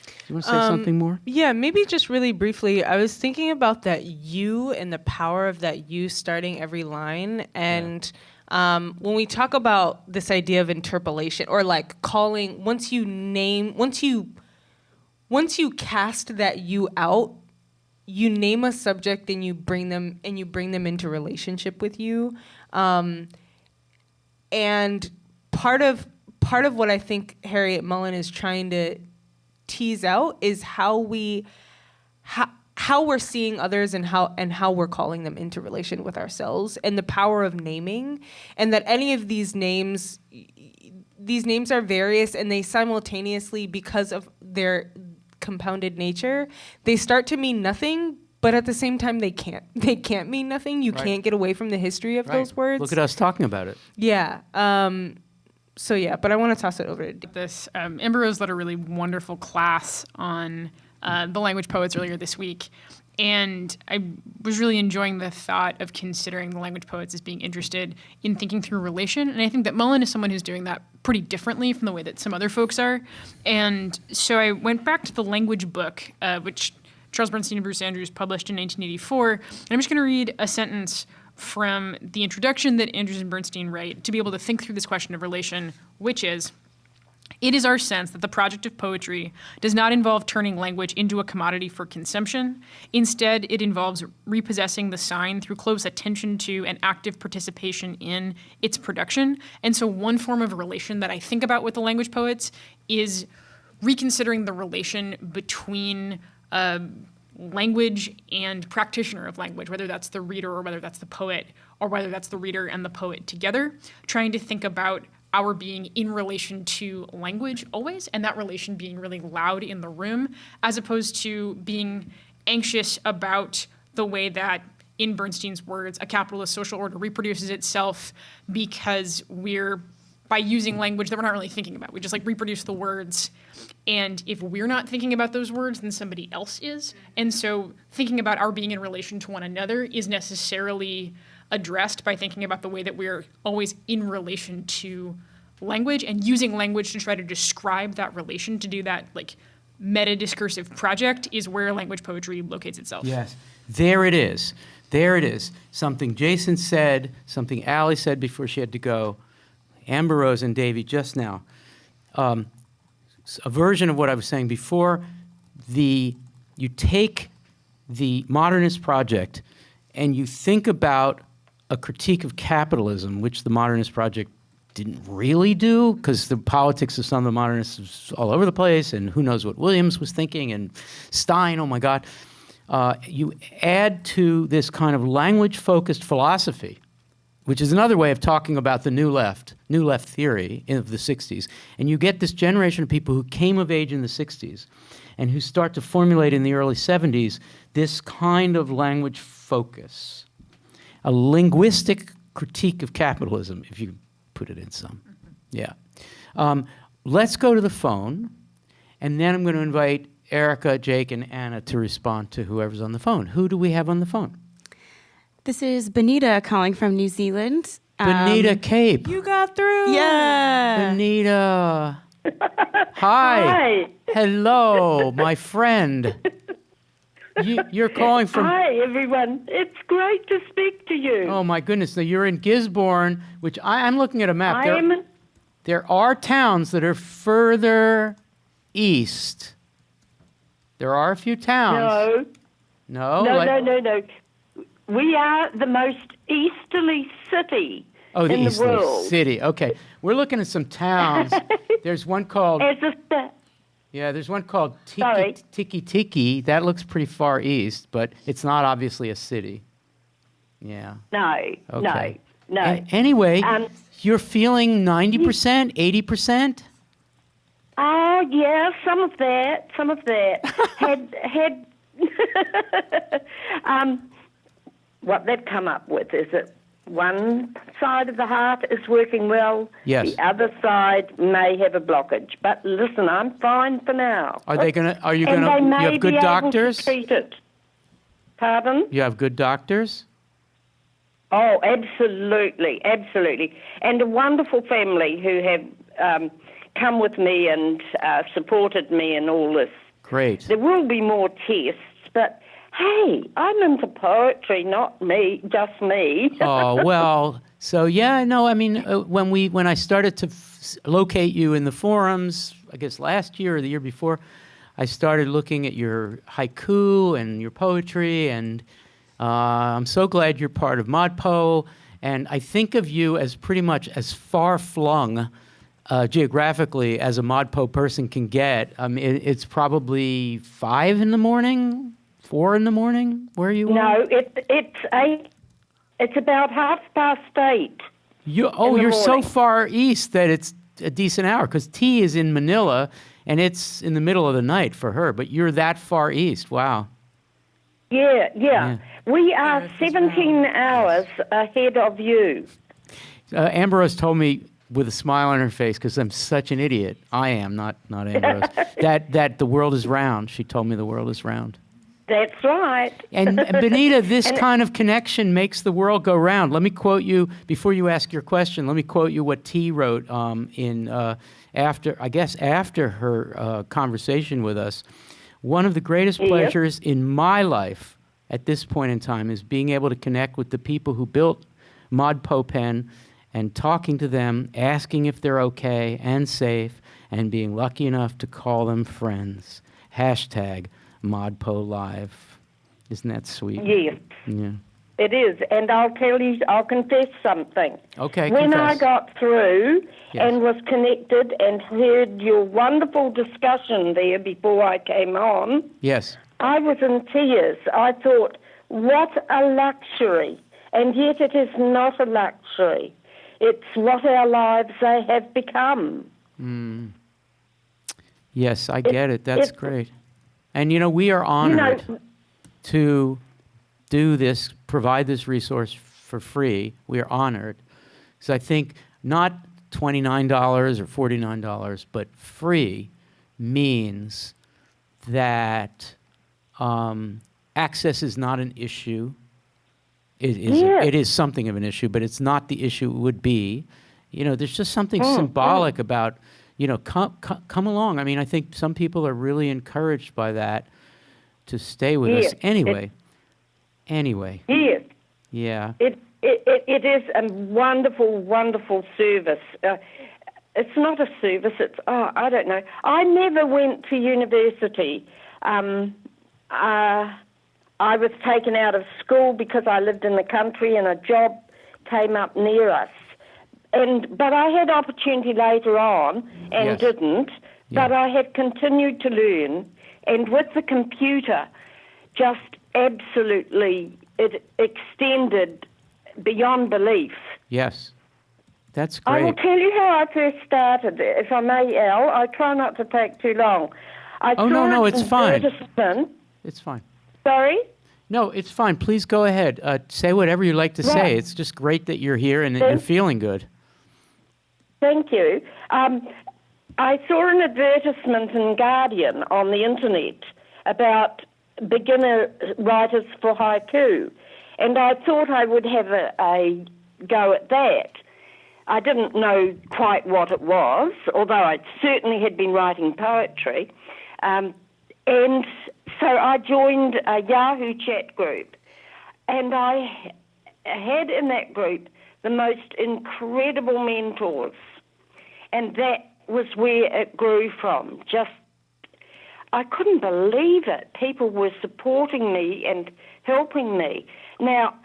Do you want to say something more? Yeah, maybe just really briefly. I was thinking about that you and the power of that you starting every line. And when we talk about this idea of interpolation, or like calling, once you cast that you out, you name a subject and you bring them into relationship with you. And part of what I think Harriet Mullen is trying to tease out is how we're seeing others and how we're calling them into relation with ourselves, and the power of naming, and that any of these names are various, and they simultaneously, because of their compounded nature, they start to mean nothing. But at the same time, they can't mean nothing. You can't get away from the history of those words. Look at us talking about it. Yeah. So yeah, but I want to toss it over to This Amber Rose led a really wonderful class on the language poets earlier this week, and I was really enjoying the thought of considering the language poets as being interested in thinking through relation. And I think that Mullen is someone who's doing that pretty differently from the way that some other folks are. And so I went back to the language book, which Charles Bernstein and Bruce Andrews published in 1984. And I'm just going to read a sentence from the introduction that Andrews and Bernstein write to be able to think through this question of relation, which is, "It is our sense that the project of poetry does not involve turning language into a commodity for consumption. Instead, it involves repossessing the sign through close attention to and active participation in its production." And so one form of relation that I think about with the language poets is reconsidering the relation between language and practitioner of language, whether that's the reader or whether that's the poet, or whether that's the reader and the poet together, trying to think about our being in relation to language always, and that relation being really loud in the room, as opposed to being anxious about the way that, in Bernstein's words, a capitalist social order reproduces itself because we're, by using language that we're not really thinking about. We just reproduce the words. And if we're not thinking about those words, then somebody else is. And so thinking about our being in relation to one another is necessarily addressed by thinking about the way that we're always in relation to language, and using language to try to describe that relation, to do that meta-discursive project, is where language poetry locates itself. Yes, there it is. There it is. Something Jason said, something Allie said before she had to go, Amber Rose and Davey just now. A version of what I was saying before, you take the modernist project and you think about a critique of capitalism, which the modernist project didn't really do, because the politics of some of the modernists was all over the place, and who knows what Williams was thinking, and Stein, oh my God. You add to this kind of language-focused philosophy, which is another way of talking about the new left theory of the 60s. And you get this generation of people who came of age in the 60s and who start to formulate in the early 70s this kind of language focus, a linguistic critique of capitalism, if you put it in some. Yeah. Let's go to the phone, and then I'm going to invite Erica, Jake, and Anna to respond to whoever's on the phone. Who do we have on the phone? This is Benita calling from New Zealand. Benita Cape. You got through. Yeah. Benita. Hi. Hello, my friend. You're calling from... Hi, everyone. It's great to speak to you. Oh, my goodness. Now, you're in Gisborne, which I'm looking at a map. There are towns that are further east. There are a few towns. No. No? We are the most easterly city the in the easterly world. city. Okay. We're looking at some towns. There's one called... there's one called Tiki Tiki. That looks pretty far east, but it's not obviously a city. Yeah. No. Anyway, you're feeling 90%, 80%? Oh, yeah, some of that. had what they've come up with is that one side of the heart is working well. Yes. The other side may have a blockage. But listen, I'm fine for now. You have good doctors? Treat it. Pardon? You have good doctors? Oh, absolutely. And a wonderful family who have come with me and supported me in all this. Great. There will be more tests, but hey, I'm into poetry, not just me. Oh, well, so yeah, no, I mean, when I started to locate you in the forums, I guess last year or the year before, I started looking at your haiku and your poetry, and I'm so glad you're part of ModPo, And I think of you as pretty much as far-flung geographically as a ModPo person can get. It's probably 5 in the morning, 4 in the morning, where you are? No, it's 8. It's about 8:30. You're so far east that it's a decent hour, because T is in Manila, and it's in the middle of the night for her, but you're that far east. Wow. Yeah. We are 17 hours ahead of you. Ambrose told me with a smile on her face, because I'm such an idiot. I am, not Ambrose, that the world is round. She told me the world is round. That's right. And Benita, this kind of connection makes the world go round. Let me quote you, before you ask your question, let me quote you what T wrote after her conversation with us. One of the greatest pleasures in my life at this point in time is being able to connect with the people who built ModPo Pen and talking to them, asking if they're okay and safe, and being lucky enough to call them friends. Hashtag ModPo Live. Isn't that sweet? Yes. Yeah. It is. And I'll confess something. Okay, When I confess. got through and was connected and heard your wonderful discussion there before I came on, Yes. I was in tears. I thought, what a luxury. And yet it is not a luxury. It's what our lives have become. Yes, I get it. That's great. And, we are honored to do this, provide this resource for free. We are honored. So I think not $29 or $49, but free means that access is not an issue. It is something of an issue, but it's not the issue it would be. There's just something symbolic about, come along. I mean, I think some people are really encouraged by that to stay with us. Anyway. Yes. Yeah. It is a wonderful, wonderful service. It's not a service. It's, I don't know. I never went to university. I was taken out of school because I lived in the country and a job came up near us. But I had opportunity later on and didn't. But I had continued to learn. And with the computer, just absolutely, it extended beyond belief. Yes. That's great. I will tell you how I first started, if I may, Al. I try not to take too long. No, it's fine. Advertisement. It's fine. Sorry? No, it's fine. Please go ahead. Say whatever you'd like to say. It's just great that you're here and you're feeling good. Thank you. I saw an advertisement in Guardian on the internet about beginner writers for haiku, and I thought I would have a go at that. I didn't know quite what it was, although I certainly had been writing poetry. And so I joined a Yahoo chat group, and I had in that group the most incredible mentors, and that was where it grew from. I couldn't believe it. People were supporting me and helping me. Now,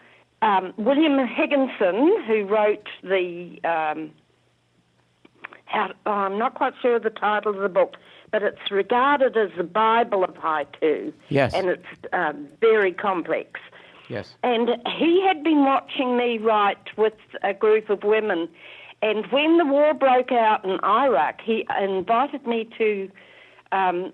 William Higginson, who wrote the, I'm not quite sure of the title of the book, but it's regarded as the Bible of haiku. Yes. And it's very complex. Yes. And he had been watching me write with a group of women. And when the war broke out in Iraq, he invited me to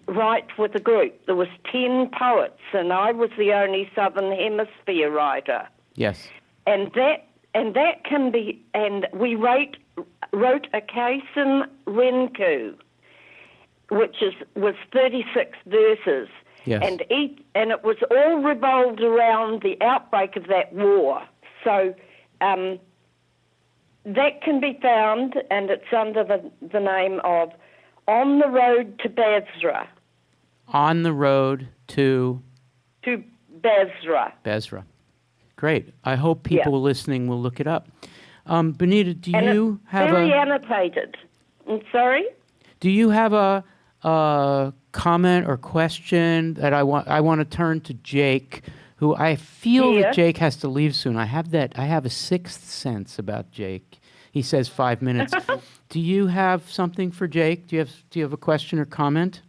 write with a group. There was 10 poets, and I was the only Southern Hemisphere writer. Yes. And that can be, and we wrote a Kaizen Renku, which was 36 verses. Yes. And it was all revolved around the outbreak of that war. So that can be found, and it's under the name of On the Road to Basra. On the road to Basra. Basra. Great. I hope people listening will look it up. Benita, do And you it's have very annotated. I'm sorry? Do you have a comment or question that I want to turn to Jake, who I feel Yeah. that Jake has to leave soon. I have a sixth sense about Jake. He says 5 minutes. Do you have something for Jake? Do you have a question or comment?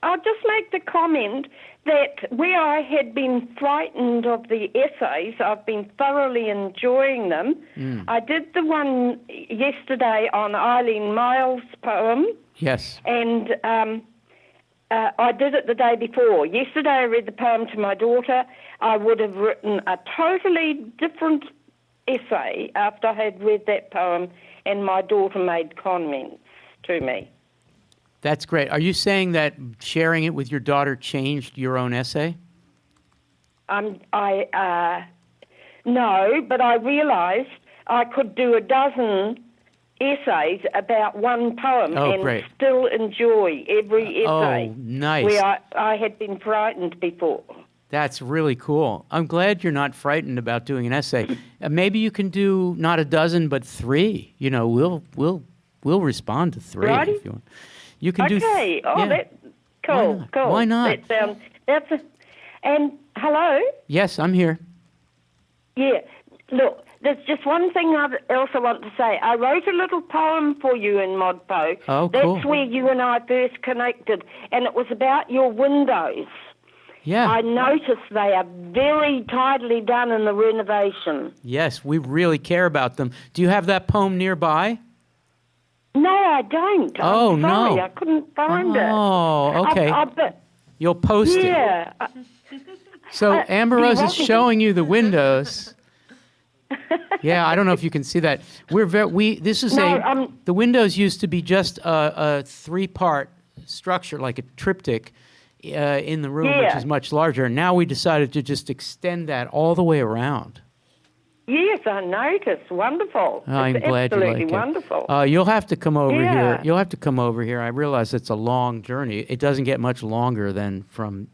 I'll just make the comment that where I had been frightened of the essays, I've been thoroughly enjoying them. I did the one yesterday on Eileen Miles' poem. Yes. And I did it the day before. Yesterday I read the poem to my daughter. I would have written a totally different essay after I had read that poem, and my daughter made comments to me. That's great. Are you saying that sharing it with your daughter changed your own essay? No, but I realised I could do a dozen essays about one poem and great. still enjoy every essay. Oh, nice. Where I had been frightened before. That's really cool. I'm glad you're not frightened about doing an essay. Maybe you can do not a dozen, but 3. You know, we'll respond to 3 Righty. if you want. You can do. Okay. That's cool. Cool. Why not? And hello. Yes, I'm here. Yeah. Look, there's just one thing else I want to say. I wrote a little poem for you in ModPo. Oh, cool. That's where you and I first connected, and it was about your windows. Yeah. I noticed they are very tidily done in the renovation. Yes, we really care about them. Do you have that poem nearby? No, I don't. Oh, I'm sorry, no. I couldn't find it. Oh, okay. You'll post it. Yeah. So Amber Rose is welcome. showing you the windows. Yeah, I don't know if you can see that. The windows used to be just a 3-part structure, like a triptych in the room, which is much larger. Now we decided to just extend that all the way around. Yes, I noticed. Wonderful. I'm It's glad you absolutely like wonderful. it. You'll have to come over here. Yeah. You'll have to come over here. I realize it's a long journey. It doesn't get much longer than from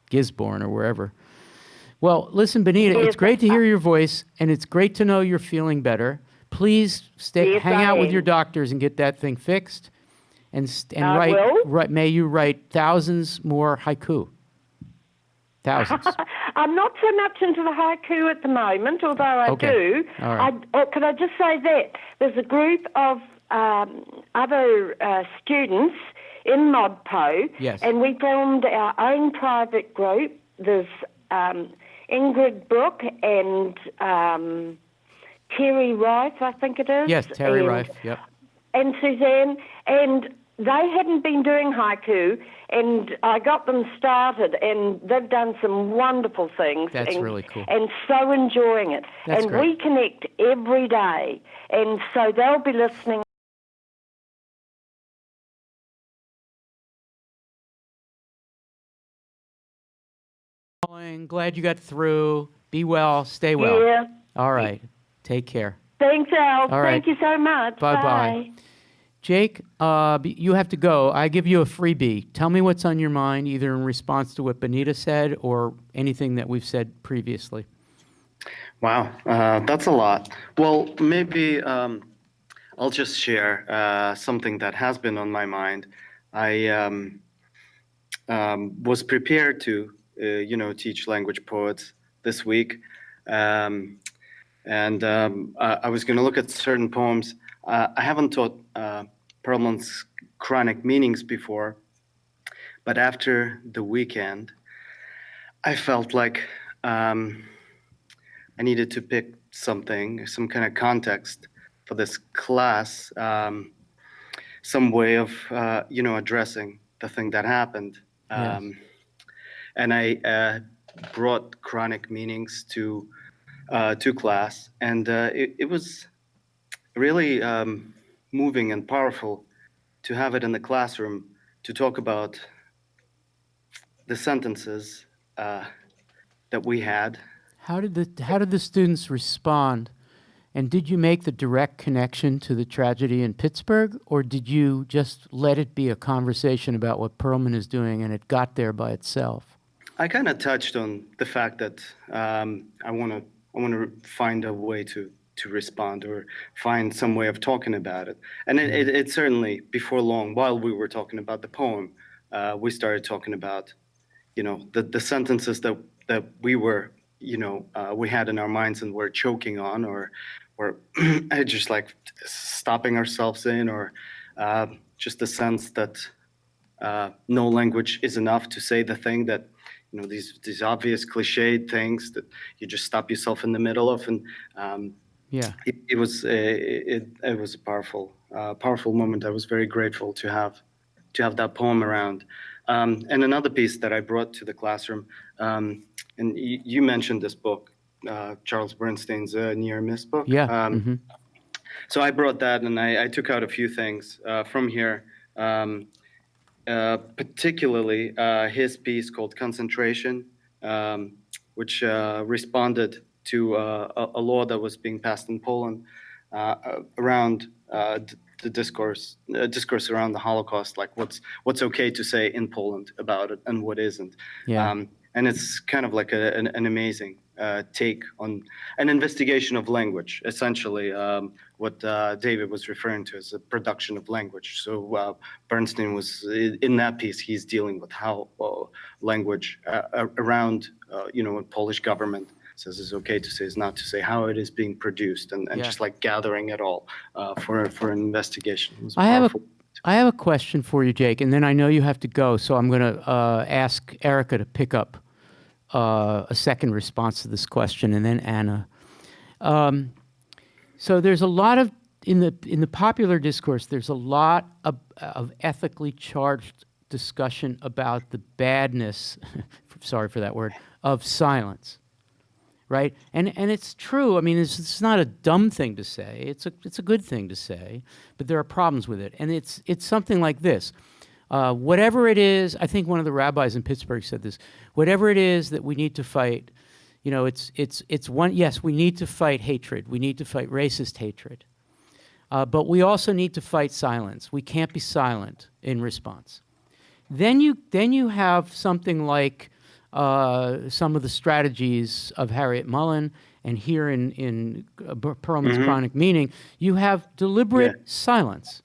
Gisborne or wherever. Well, listen, Benita, it's great to hear your voice, and it's great to know you're feeling better. Please hang out with your doctors and get that thing fixed, and write. May you write thousands more haiku. Thousands. I'm not so much into the haiku at the moment, although I do. All right. Could I just say that there's a group of other students in ModPo, Yes. and we formed our own private group. There's Ingrid Brook and Terry Rife, I think it is. Yes, Terry Rife, yep. And Suzanne, and they hadn't been doing haiku, and I got them started, and they've done some wonderful things. That's really cool. And so enjoying it. That's and great. we connect every day, and so they'll be listening. Glad you got through. Be well. Stay well. Yeah. All right. Take care. Thanks, Al. All right. Thank you so much. Bye-bye. Bye. Jake, you have to go. I give you a freebie. Tell me what's on your mind, either in response to what Benita said or anything that we've said previously. Wow, that's a lot. Well, maybe I'll just share something that has been on my mind. I was prepared to, teach language poets this week, and I was going to look at certain poems. I haven't taught Perlman's chronic meanings before, but after the weekend, I felt like I needed to pick something, some kind of context for this class, some way of, addressing the thing that happened. Yes. And I brought chronic meanings to class, and it was really moving and powerful to have it in the classroom, to talk about the sentences that we had. How did the students respond? And did you make the direct connection to the tragedy in Pittsburgh, or did you just let it be a conversation about what Perlman is doing and it got there by itself? I kind of touched on the fact that I want to find a way to respond or find some way of talking about it. And it certainly, before long, while we were talking about the poem, we started talking about, the sentences that we were, we had in our minds and were choking on, or just like stopping ourselves in, or just the sense that no language is enough to say the thing that, these obvious cliched things that you just stop yourself in the middle of. And it was a powerful moment. I was very grateful to have that poem around. And another piece that I brought to the classroom, and you mentioned this book, Charles Bernstein's Near Miss book. Yeah. So I brought that, and I took out a few things from here, particularly his piece called Concentration, which responded to a law that was being passed in Poland around the discourse around the Holocaust, like what's okay to say in Poland about it and what isn't. And it's kind of like an amazing take on an investigation of language, essentially what David was referring to as a production of language. So Bernstein was, in that piece, he's dealing with how language around, what Polish government says is okay to say, is not to say, how it is being produced, and just like gathering it all for an investigation. It was powerful. I have a question for you, Jake, and then I know you have to go, so I'm going to ask Erica to pick up a second response to this question, and then Anna. So there's a lot of, in the popular discourse, there's a lot of ethically charged discussion about the badness, sorry for that word, of silence, right? And it's true. I mean, it's not a dumb thing to say. It's a good thing to say, but there are problems with it. And it's something like this. Whatever it is, I think one of the rabbis in Pittsburgh said this, whatever it is that we need to fight, it's one, yes, we need to fight hatred. We need to fight racist hatred. But we also need to fight silence. We can't be silent in response. Then you have something like some of the strategies of Harriet Mullen, and here in Perlman's Chronic Meaning, you have deliberate silence.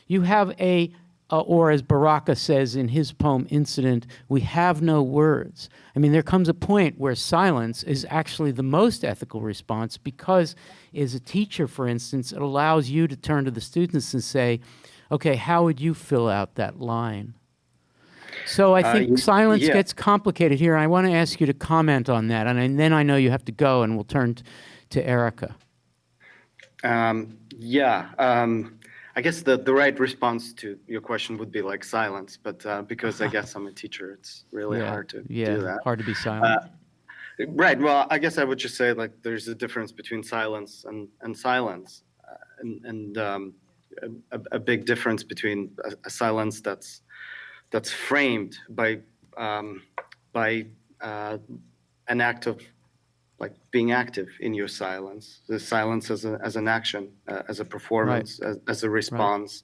You have or as Baraka says in his poem Incident, we have no words. I mean, there comes a point where silence is actually the most ethical response, because as a teacher, for instance, it allows you to turn to the students and say, okay, how would you fill out that line? So I think silence gets complicated here. I want to ask you to comment on that, and then I know you have to go, and we'll turn to Erica. I guess the right response to your question would be like silence, but because I guess I'm a teacher, it's really hard to do that. Hard to be silent. Right. Well, I guess I would just say like there's a difference between silence and silence, and a big difference between a silence that's framed by an act of like being active in your silence, the silence as an action, as a performance, as a response,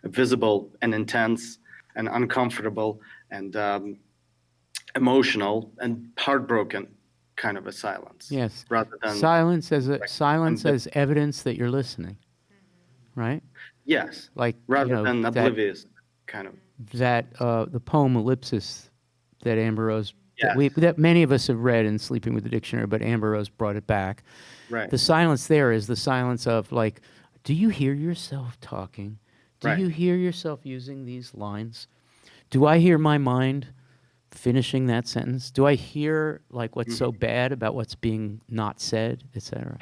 visible and intense and uncomfortable and emotional and heartbroken kind of a silence. Yes. Rather than silence as evidence that you're listening, right? Yes. Like rather than oblivious kind of. That the poem Ellipsis that Amber Rose that many of us have read in Sleeping with the Dictionary, but Amber Rose brought it back. Right. The silence there is the silence of like, do you hear yourself talking? Do you hear yourself using these lines? Do I hear my mind finishing that sentence? Do I hear like what's so bad about what's being not said, etc.?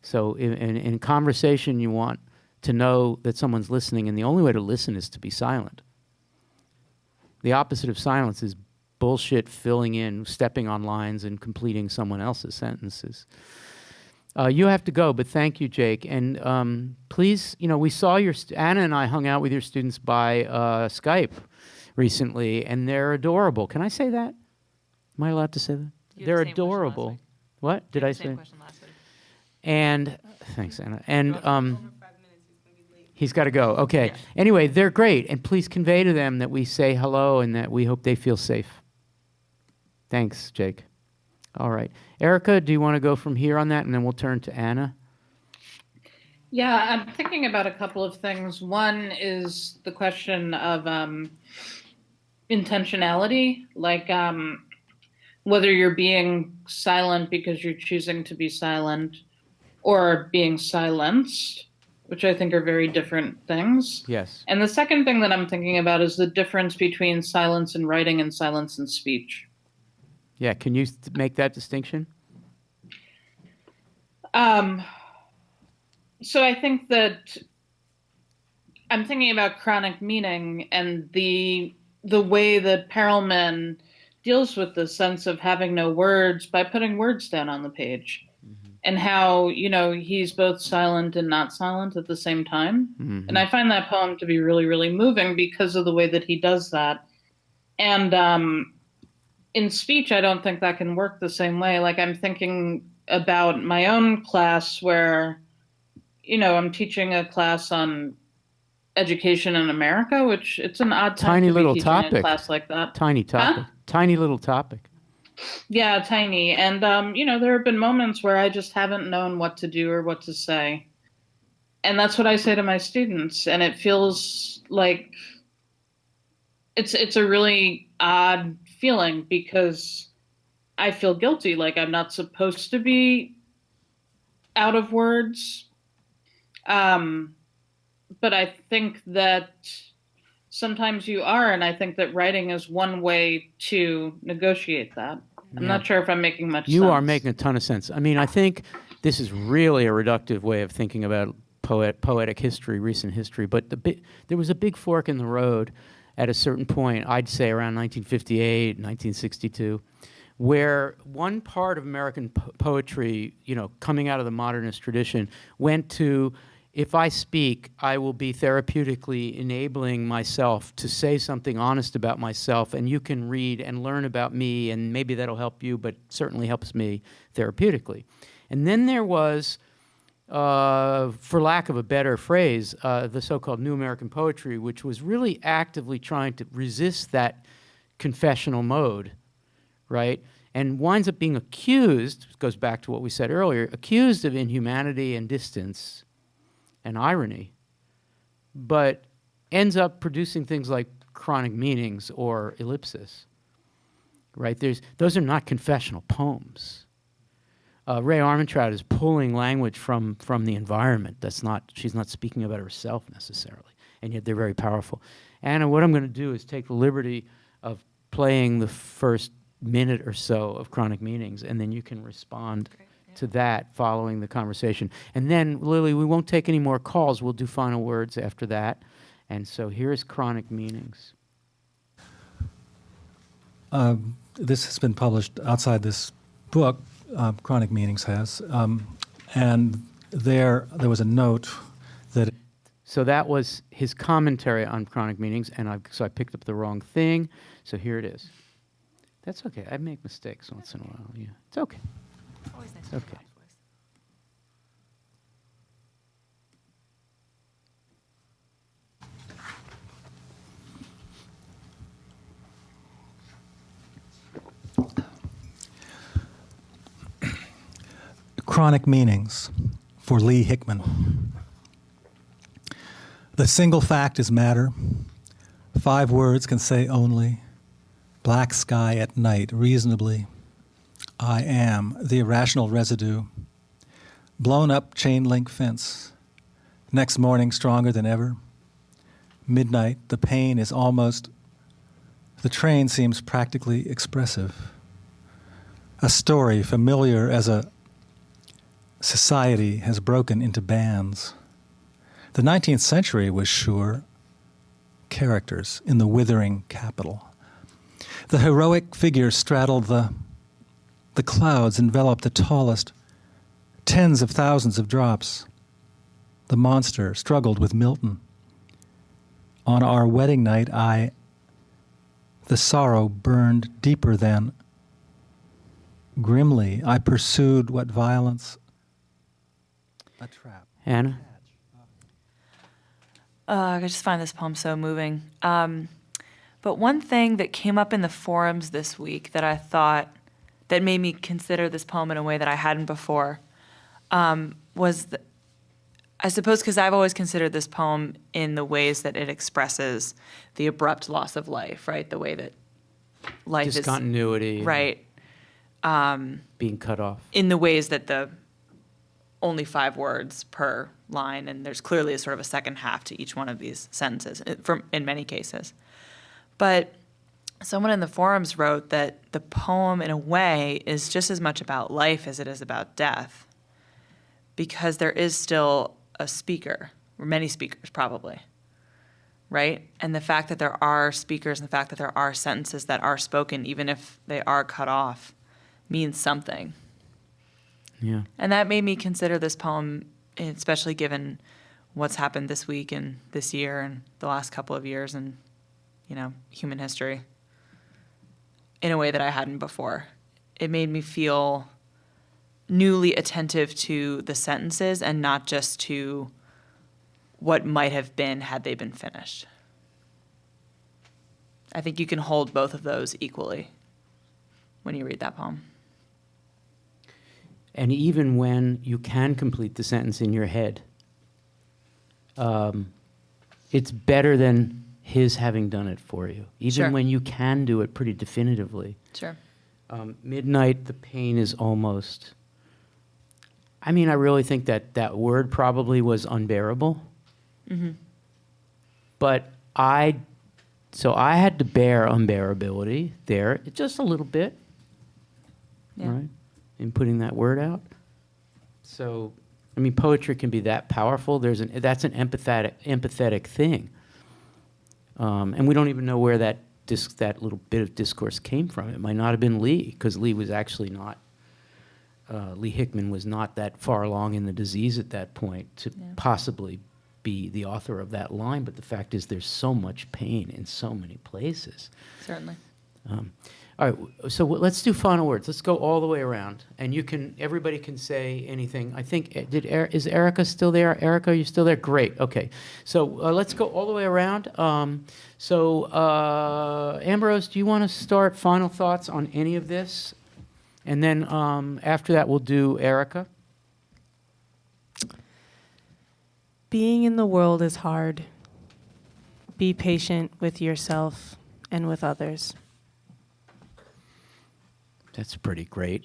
So in conversation, you want to know that someone's listening, and the only way to listen is to be silent. The opposite of silence is bullshit, filling in, stepping on lines, and completing someone else's sentences. You have to go, but thank you, Jake. And please, we saw Anna and I hung out with your students by Skype recently, and they're adorable. Can I say that? Am I allowed to say that? They're adorable. What did I say? Same question last week. And thanks, Anna. And he's got to go. Okay. Yeah. Anyway, they're great, and please convey to them that we say hello and that we hope they feel safe. Thanks, Jake. All right. Erica, do you want to go from here on that, and then we'll turn to Anna? Yeah, I'm thinking about a couple of things. One is the question of intentionality, like whether you're being silent because you're choosing to be silent or being silenced, which I think are very different things. Yes. And the second thing that I'm thinking about is the difference between silence in writing and silence in speech. Yeah, can you make that distinction? So I think that I'm thinking about chronic meaning and the way that Perelman deals with the sense of having no words by putting words down on the page. And how, he's both silent and not silent at the same time. Mm-hmm. And I find that poem to be really, really moving because of the way that he does that. And in speech, I don't think that can work the same way. Like, I'm thinking about my own class where, I'm teaching a class on education in America, which it's an odd time Tiny to little be teaching topic. a class like that. Tiny topic. Huh? Tiny little topic. Yeah, tiny. And, there have been moments where I just haven't known what to do or what to say. And that's what I say to my students. And it feels like it's a really odd feeling because I feel guilty. Like I'm not supposed to be out of words. But I think that sometimes you are, and I think that writing is one way to negotiate that. I'm not sure if I'm making much sense. You are making a ton of sense. I mean, I think this is really a reductive way of thinking about poetic history, recent history, but there was a big fork in the road at a certain point, I'd say around 1958, 1962, where one part of American poetry, coming out of the modernist tradition, went to, if I speak, I will be therapeutically enabling myself to say something honest about myself, and you can read and learn about me, and maybe that'll help you, but certainly helps me therapeutically. And then there was, for lack of a better phrase, the so-called New American Poetry, which was really actively trying to resist that confessional mode, right? And winds up being accused, goes back to what we said earlier, accused of inhumanity and distance and irony, but ends up producing things like chronic meanings or ellipsis, right? Those are not confessional poems. Ray Armantrout is pulling language from the environment. She's not speaking about herself necessarily, and yet they're very powerful. Anna, what I'm going to do is take the liberty of playing the first minute or so of chronic meanings, and then you can respond to that following the conversation. And then, Lily, we won't take any more calls. We'll do final words after that. And so here's chronic meanings. This has been published outside this book, Chronic Meanings has. And there was a note that... So that was his commentary on chronic meanings, and so I picked up the wrong thing. So here it is. That's okay. I make mistakes once in a while. Yeah, it's okay. Always nice. It's okay. Chronic Meanings for Lee Hickman. The single fact is matter. 5 words can say only. Black sky at night, reasonably. I am the irrational residue. Blown up chain link fence. Next morning stronger than ever. Midnight, the pain is almost... The train seems practically expressive. A story familiar as a society has broken into bands. The 19th century was sure characters in the withering capital. The heroic figure straddled the clouds, enveloped the tallest, tens of thousands of drops. The monster struggled with Milton. On our wedding night, the sorrow burned deeper than. Grimly, I pursued what violence... A trap. Hannah? I just find this poem so moving. But one thing that came up in the forums this week that I thought that made me consider this poem in a way that I hadn't before was I suppose because I've always considered this poem in the ways that it expresses the abrupt loss of life, right? The way that life Discontinuity. is right. Being cut off. In the ways that the only 5 words per line, and there's clearly a sort of a second half to each one of these sentences in many cases. But someone in the forums wrote that the poem, in a way, is just as much about life as it is about death, because there is still a speaker, or many speakers probably, right? And the fact that there are speakers and the fact that there are sentences that are spoken, even if they are cut off, means something. Yeah. And that made me consider this poem, especially given what's happened this week and this year and the last couple of years in, human history, in a way that I hadn't before. It made me feel newly attentive to the sentences and not just to what might have been had they been finished. I think you can hold both of those equally when you read that poem. And even when you can complete the sentence in your head, it's better than his having done it for you. Even Sure. when you can do it pretty definitively. Sure. Midnight, the pain is almost... I really think that word probably was unbearable. Mm-hmm. But I had to bear unbearability there, just a little bit, Yeah. right? In putting that word out. So, poetry can be that powerful. That's an empathetic thing. And we don't even know where that little bit of discourse came from. It might not have been Lee, because Lee was actually not, Lee Hickman was not that far along in the disease at that point to possibly be the author of that line. But the fact is there's so much pain in so many places. Certainly. All right, so let's do final words. Let's go all the way around, and everybody can say anything. I think, is Erica still there? Erica, are you still there? Great, okay. So let's go all the way around. Ambrose, do you want to start final thoughts on any of this? And then after that, we'll do Erica. Being in the world is hard. Be patient with yourself and with others. That's pretty great.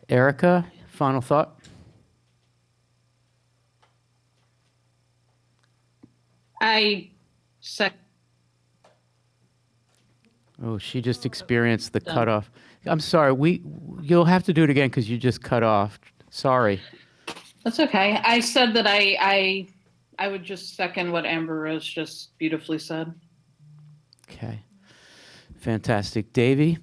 Erica, final thought? Oh, she just experienced the cutoff. I'm sorry. You'll have to do it again because you just cut off. Sorry. That's okay. I said that I would just second what Amber Rose just beautifully said. Okay. Fantastic. Davey?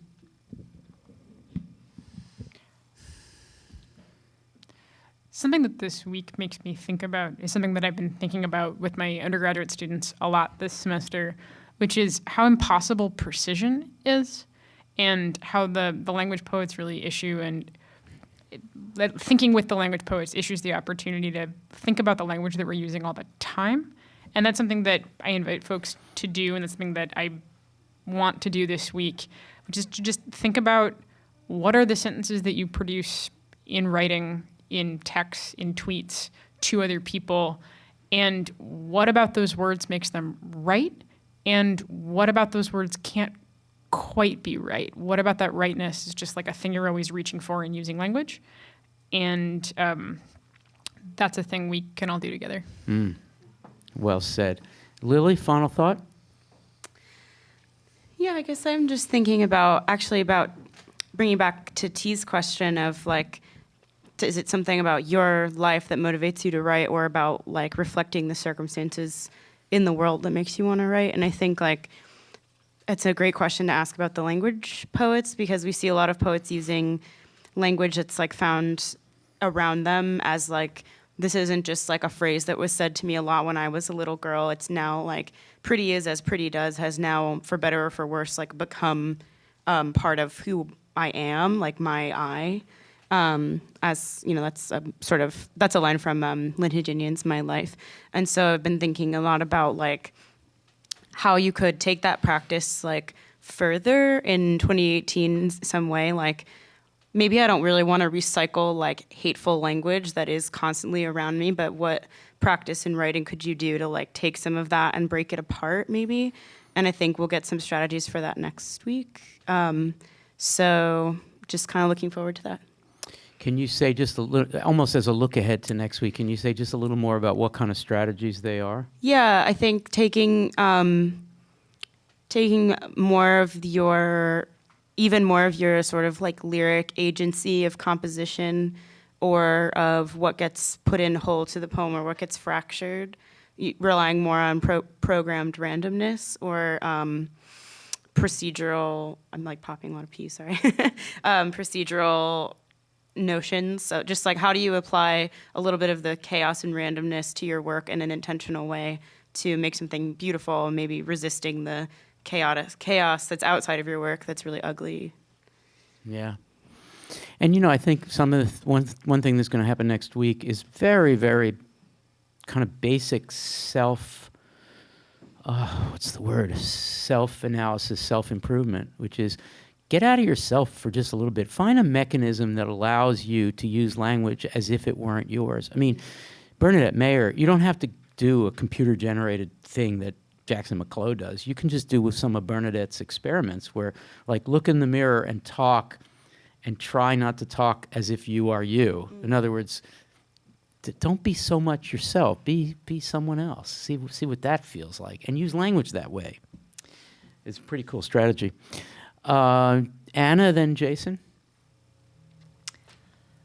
Something that this week makes me think about is something that I've been thinking about with my undergraduate students a lot this semester, which is how impossible precision is and how the language poets really issue, and thinking with the language poets issues the opportunity to think about the language that we're using all the time. And that's something that I invite folks to do, and that's something that I want to do this week, which is to just think about what are the sentences that you produce in writing, in texts, in tweets to other people, and what about those words makes them right, and what about those words can't quite be right? What about that rightness is just like a thing you're always reaching for in using language? And that's a thing we can all do together. Well said. Lily, final thought? Yeah, I guess I'm just thinking about bringing back to T's question of is it something about your life that motivates you to write, or about reflecting the circumstances in the world that makes you want to write? And I think it's a great question to ask about the language poets, because we see a lot of poets using language that's found around them as this isn't just a phrase that was said to me a lot when I was a little girl. It's now pretty is as pretty does has now, for better or for worse, become part of who I am, my I. As that's a line from Lynn Higinian's My Life. And so I've been thinking a lot about how you could take that practice further in 2018 some way. maybe I don't really want to recycle like hateful language that is constantly around me, but what practice in writing could you do to like take some of that and break it apart maybe? And I think we'll get some strategies for that next week. So just kind of looking forward to that. Can you say just a little, almost as a look ahead to next week, can you say just a little more about what kind of strategies they are? Yeah, I think taking more of your, even more of your sort of like lyric agency of composition, or of what gets put in whole to the poem or what gets fractured, relying more on programmed randomness or procedural, I'm like popping a lot of P's, sorry, procedural notions. So just like how do you apply a little bit of the chaos and randomness to your work in an intentional way to make something beautiful, maybe resisting the chaos that's outside of your work that's really ugly. Yeah. And, I think some of the, one thing that's going to happen next week is very, very kind of basic self-analysis, self-improvement, which is get out of yourself for just a little bit. Find a mechanism that allows you to use language as if it weren't yours. I mean, Bernadette Mayer, you don't have to do a computer-generated thing that Jackson McClough does. You can just do with some of Bernadette's experiments where, like, look in the mirror and talk and try not to talk as if you are you. In other words, don't be so much yourself. Be someone else. See what that feels like, and use language that way. It's a pretty cool strategy. Anna, then Jason. I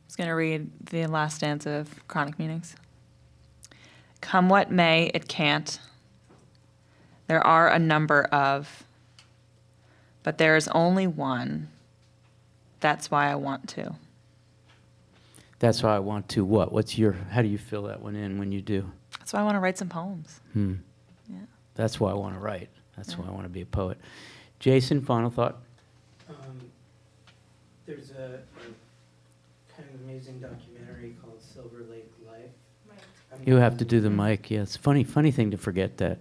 was going to read the last stanza of Chronic Meanings. Come what may, it can't. There are a number of, but there is only one. That's why I want to. That's why I want to what? How do you fill that one in when you do? That's why I want to write some poems. Yeah. That's why I want to write. That's why I want to be a poet. Jason, final thought? There's a kind of amazing documentary called Silver Lake Life. You have to do the mic. Yeah, it's funny thing to forget that.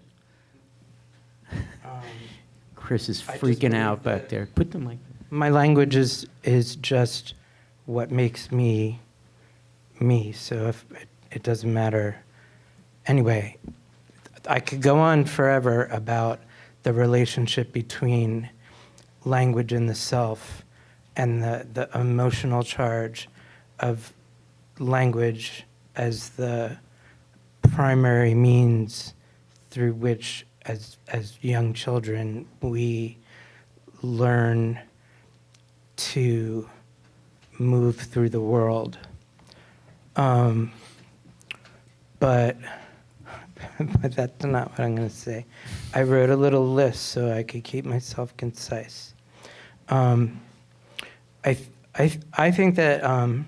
Chris is freaking out back there. Put the mic. My language is just what makes me me. So if it doesn't matter. Anyway, I could go on forever about the relationship between language and the self and the emotional charge of language as the primary means through which, as young children, we learn to move through the world. But that's not what I'm going to say. I wrote a little list so I could keep myself concise. I think that I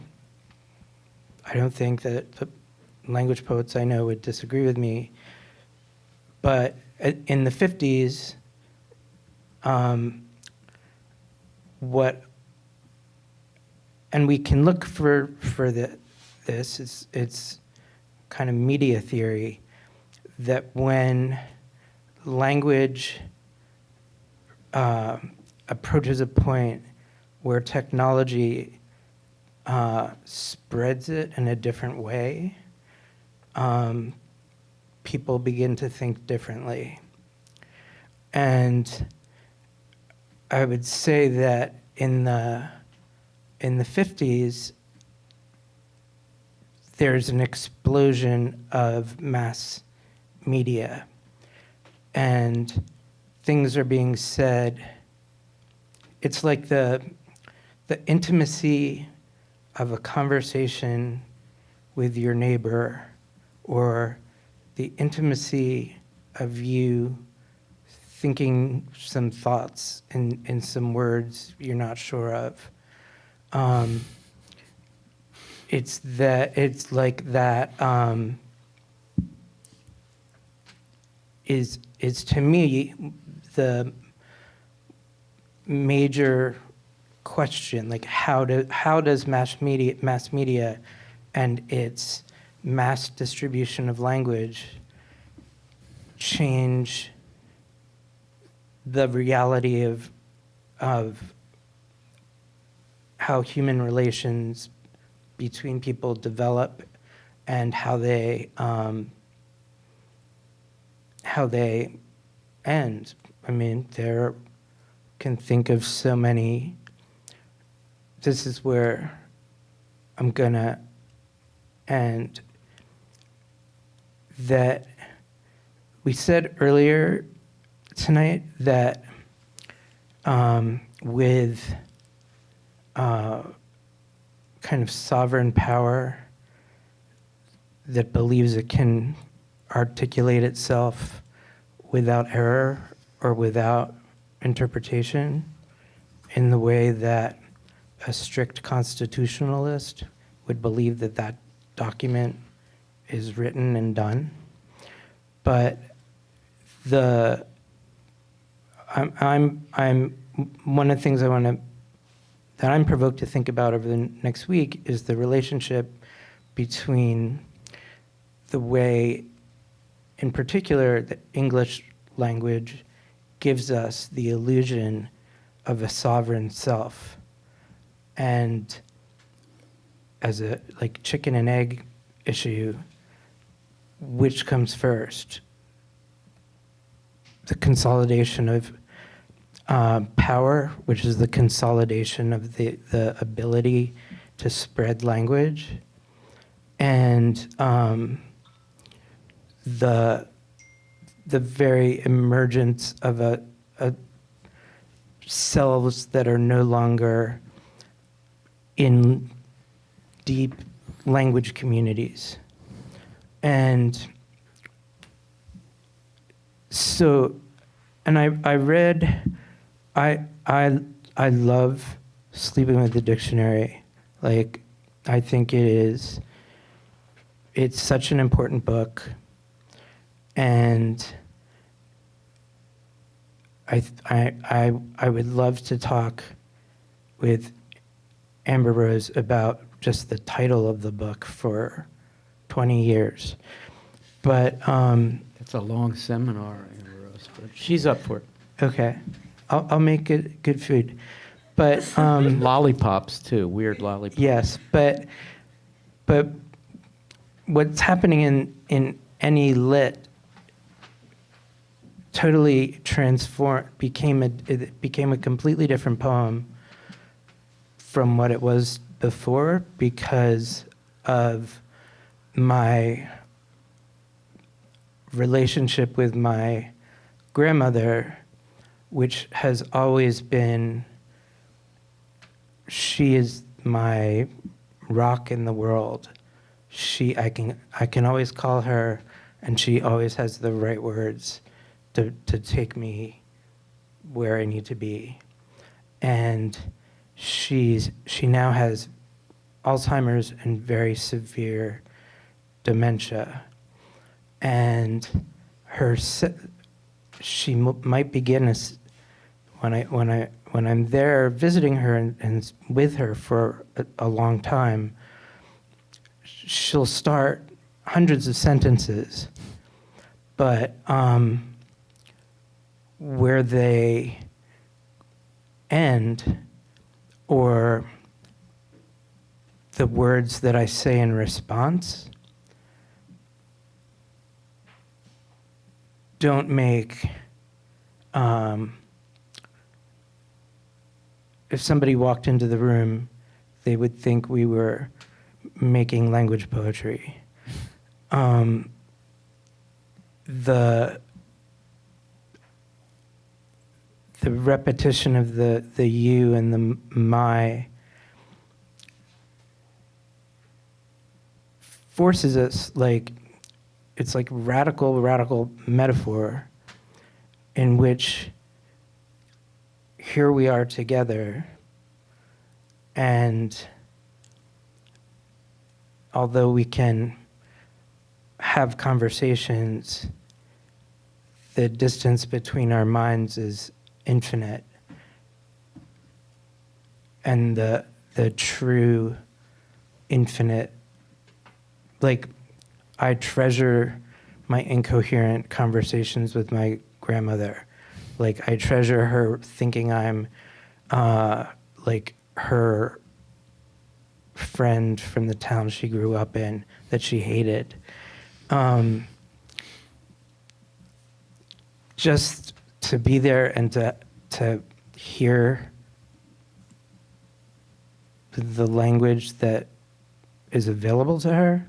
don't think that the language poets I know would disagree with me, but in the 50s, and we can look for this. It's kind of media theory that when language approaches a point where technology spreads it in a different way, people begin to think differently. And I would say that in the 50s, there's an explosion of mass media, and things are being said. It's like the intimacy of a conversation with your neighbor, or the intimacy of you thinking some thoughts in some words you're not sure of. It's like that is to me the major question. Like how does mass media and its mass distribution of language change the reality of how human relations between people develop and how they end. I mean, there can think of so many. This is where I'm gonna end. That we said earlier tonight that with kind of sovereign power that believes it can articulate itself without error or without interpretation in the way that a strict constitutionalist would believe that that document is written and done. But I'm one of the things that I'm provoked to think about over the next week is the relationship between the way, in particular, the English language gives us the illusion of a sovereign self. And as a like chicken and egg issue, which comes first? The consolidation of power, which is the consolidation of the ability to spread language, and the very emergence of a selves that are no longer in deep language communities. And so, and I read, I love Sleeping with the Dictionary. Like, I think it's such an important book. And I would love to talk with Amber Rose about just the title of the book for 20 years. But it's a long seminar, Amber Rose, but she's up for it. Okay, I'll make it good food. But lollipops too, weird lollipops. Yes, but what's happening in any lit totally it became a completely different poem from what it was before because of my relationship with my grandmother, which has always been, she is my rock in the world. I can always call her, and she always has the right words to take me where I need to be. And she now has Alzheimer's and very severe dementia. And she might begin when I'm there visiting her and with her for a long time, she'll start hundreds of sentences, but where they end, or the words that I say in response, don't make, if somebody walked into the room, they would think we were making language poetry. The repetition of the you and the my forces us, like, it's like radical metaphor in which here we are together, and although we can have conversations, the distance between our minds is infinite. And the true infinite, like, I treasure my incoherent conversations with my grandmother. Like, I treasure her thinking I'm like her friend from the town she grew up in that she hated. Just to be there and to hear the language that is available to her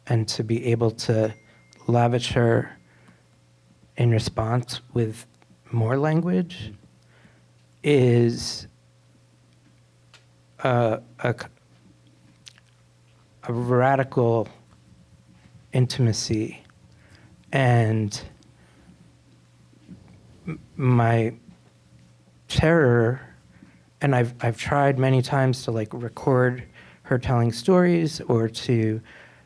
and to be able to lavish her in response with more language is a radical intimacy. And my terror, and I've tried many times to like record her telling stories or to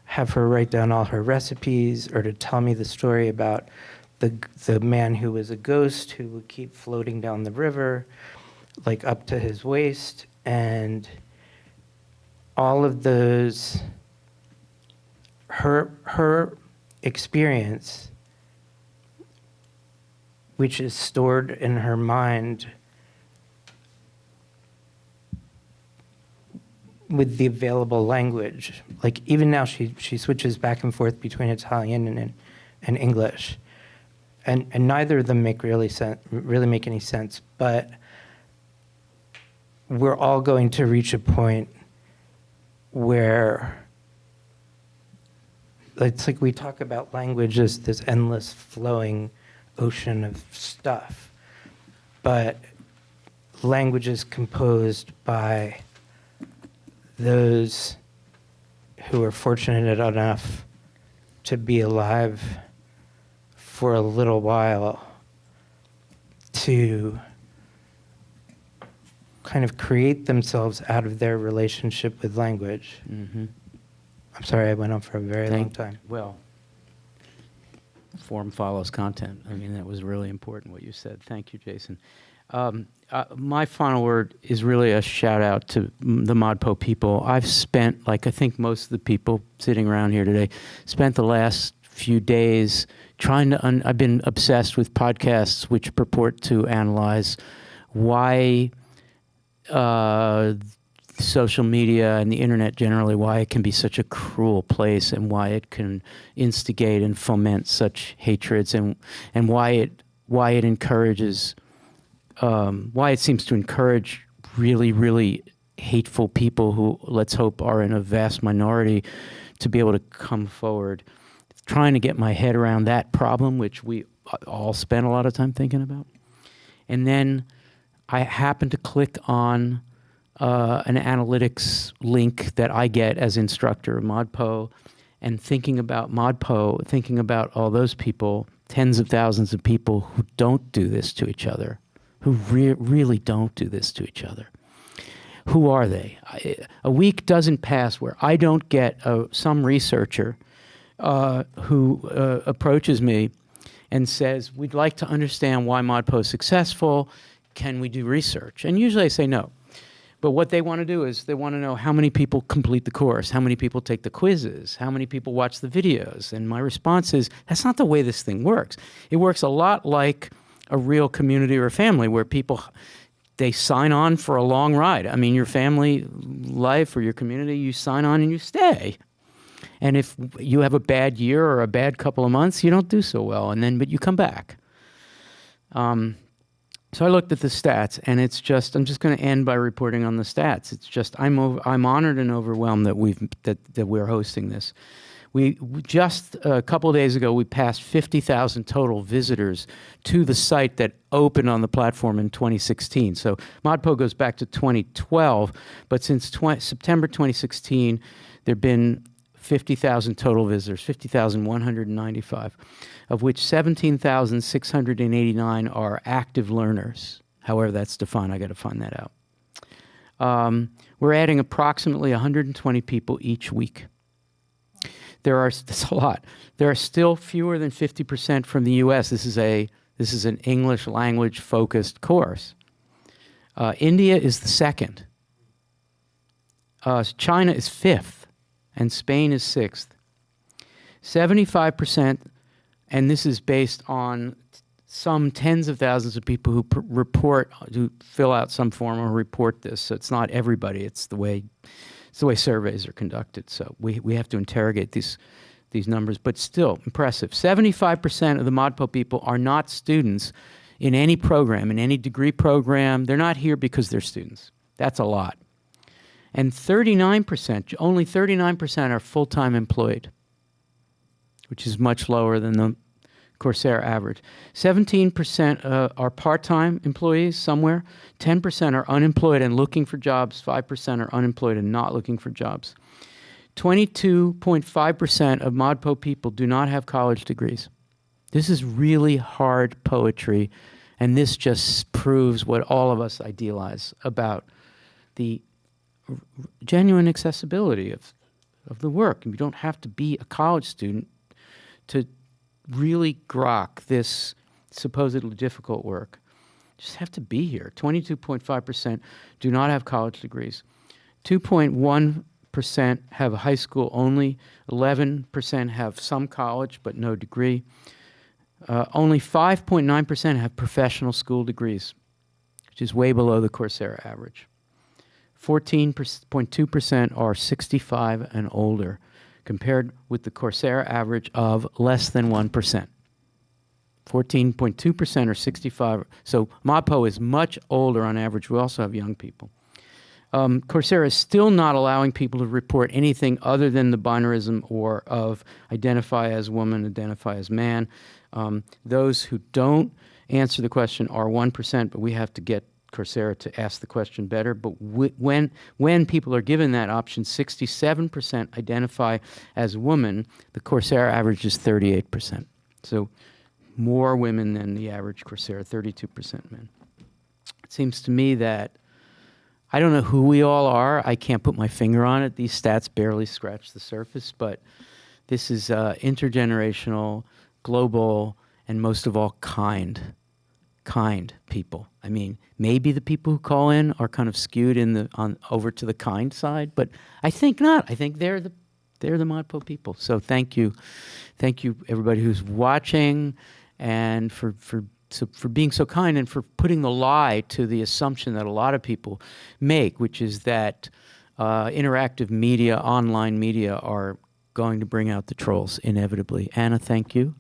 have her write down all her recipes or to tell me the story about the man who was a ghost who would keep floating down the river, like up to his waist, and all of those, her experience, which is stored in her mind with the available language. Like even now she switches back and forth between Italian and English. And neither of them really make any sense, but we're all going to reach a point where it's like we talk about language as this endless flowing ocean of stuff, but language is composed by those who are fortunate enough to be alive for a little while to kind of create themselves out of their relationship with language. Mm-hmm. I'm sorry, I went on for a very long time. Well, form follows content. I mean, that was really important what you said. Thank you, Jason. My final word is really a shout out to the ModPo people. I've spent, like I think most of the people sitting around here today, spent the last few days trying to, I've been obsessed with podcasts which purport to analyze why social media and the internet generally, why it can be such a cruel place and why it can instigate and foment such hatreds and why it encourages, why it seems to encourage really, really hateful people who, let's hope, are in a vast minority to be able to come forward. Trying to get my head around that problem, which we all spent a lot of time thinking about. And then I happened to click on an analytics link that I get as instructor of ModPo, and thinking about ModPo, thinking about all those people, tens of thousands of people who don't do this to each other, who really don't do this to each other. Who are they? A week doesn't pass where I don't get some researcher who approaches me and says, we'd like to understand why ModPo is successful. Can we do research? And usually I say no. But what they want to do is they want to know how many people complete the course, how many people take the quizzes, how many people watch the videos. And my response is, that's not the way this thing works. It works a lot like a real community or a family where people, they sign on for a long ride. I mean, your family life or your community, you sign on and you stay. And if you have a bad year or a bad couple of months, you don't do so well, but you come back. So I looked at the stats, and it's just, I'm just going to end by reporting on the stats. It's just, I'm honored and overwhelmed that we're hosting this. We just a couple of days ago, we passed 50,000 total visitors to the site that opened on the platform in 2016. So ModPo goes back to 2012, but since September 2016, there have been 50,000 total visitors, 50,195, of which 17,689 are active learners. However that's defined, I got to find that out. We're adding approximately 120 people each week. That's a lot. There are still fewer than 50% from the U.S. This is an English language focused course. India is the second. China is fifth. And Spain is sixth. 75%, and this is based on some tens of thousands of people who fill out some form or report this. So it's not everybody, it's the way It's the way surveys are conducted. So we have to interrogate these numbers, but still impressive. 75% of the ModPo people are not students in any program, in any degree program. They're not here because they're students. That's a lot. And 39%, only 39% are full-time employed, which is much lower than the Coursera average. 17% are part-time employees somewhere. 10% are unemployed and looking for jobs. 5% are unemployed and not looking for jobs. 22.5% of ModPo people do not have college degrees. This is really hard poetry, and this just proves what all of us idealize about the genuine accessibility of the work. You don't have to be a college student to really grok this supposedly difficult work. You just have to be here. 22.5% do not have college degrees. 2.1% have a high school only. 11% have some college but no degree. Only 5.9% have professional school degrees, which is way below the Coursera average. 14.2% are 65 and older, compared with the Coursera average of less than 1%. 14.2% are 65. So ModPo is much older on average. We also have young people. Coursera is still not allowing people to report anything other than the binarism or of identify as woman, identify as man. Those who don't answer the question are 1%, but we have to get Coursera to ask the question better. But when people are given that option, 67% identify as woman. The Coursera average is 38%. So more women than the average Coursera, 32% men. It seems to me that I don't know who we all are. I can't put my finger on it. These stats barely scratch the surface, but this is intergenerational, global, and most of all, kind people. I mean, maybe the people who call in are kind of skewed over to the kind side, but I think not. I think they're the ModPo people. So thank you everybody who's watching, and for being so kind and for putting the lie to the assumption that a lot of people make, which is that interactive media, online media, are going to bring out the trolls inevitably. Anna, thank you.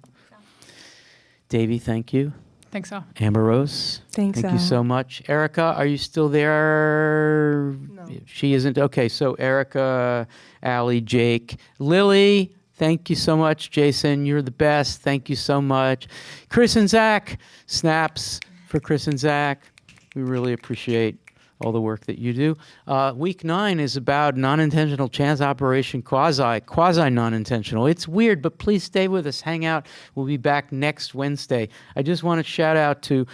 Davey, thank you. Thanks, Al. Amber Rose, Thanks, thank you so much. Erica, are you still there? No. She isn't. Okay, so Erica, Allie, Jake, Lily, thank you so much. Jason, you're the best. Thank you so much. Chris and Zach, snaps for Chris and Zach. We really appreciate all the work that you do. Week 9 is about non-intentional chance operation, quasi non-intentional. It's weird, but please stay with us. Hang out. We'll be back next Wednesday. I just want to shout out to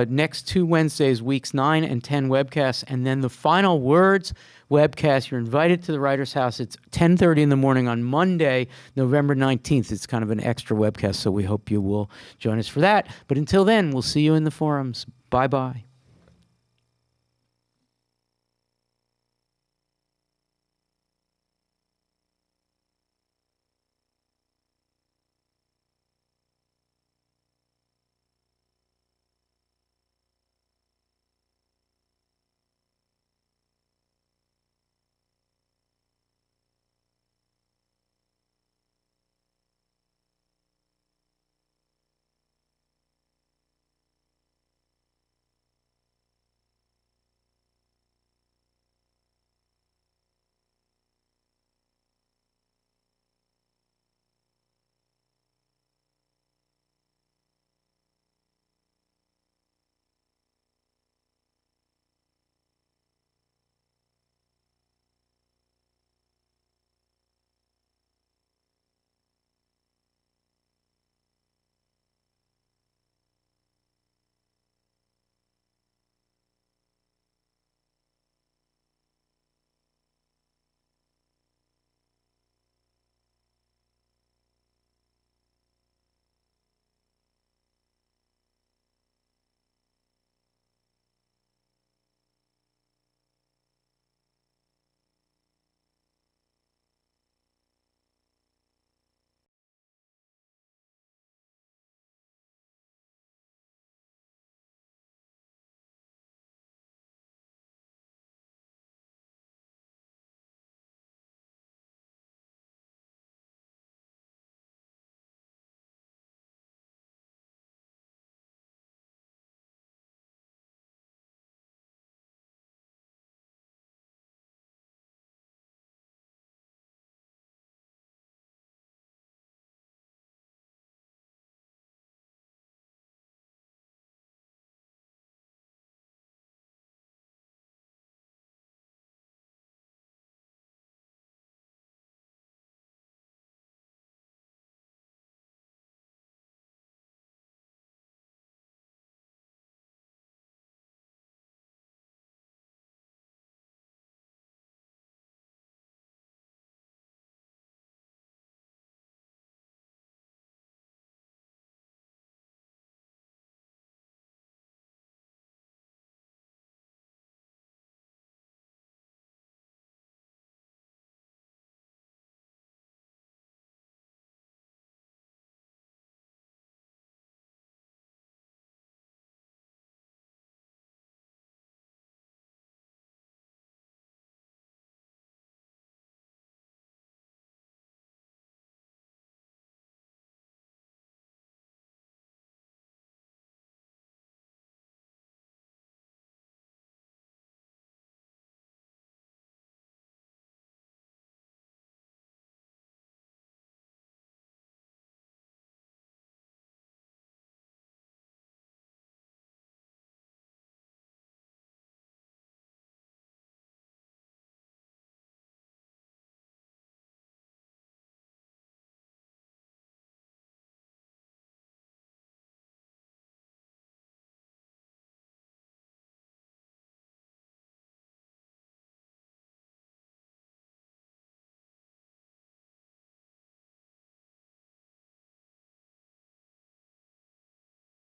next 2 Wednesdays, weeks 9 and 10 webcasts, and then the Final Words webcast. You're invited to the Writer's House. It's 10:30 in the morning on Monday, November 19th. It's kind of an extra webcast, so we hope you will join us for that. But until then, we'll see you in the forums. Bye-bye.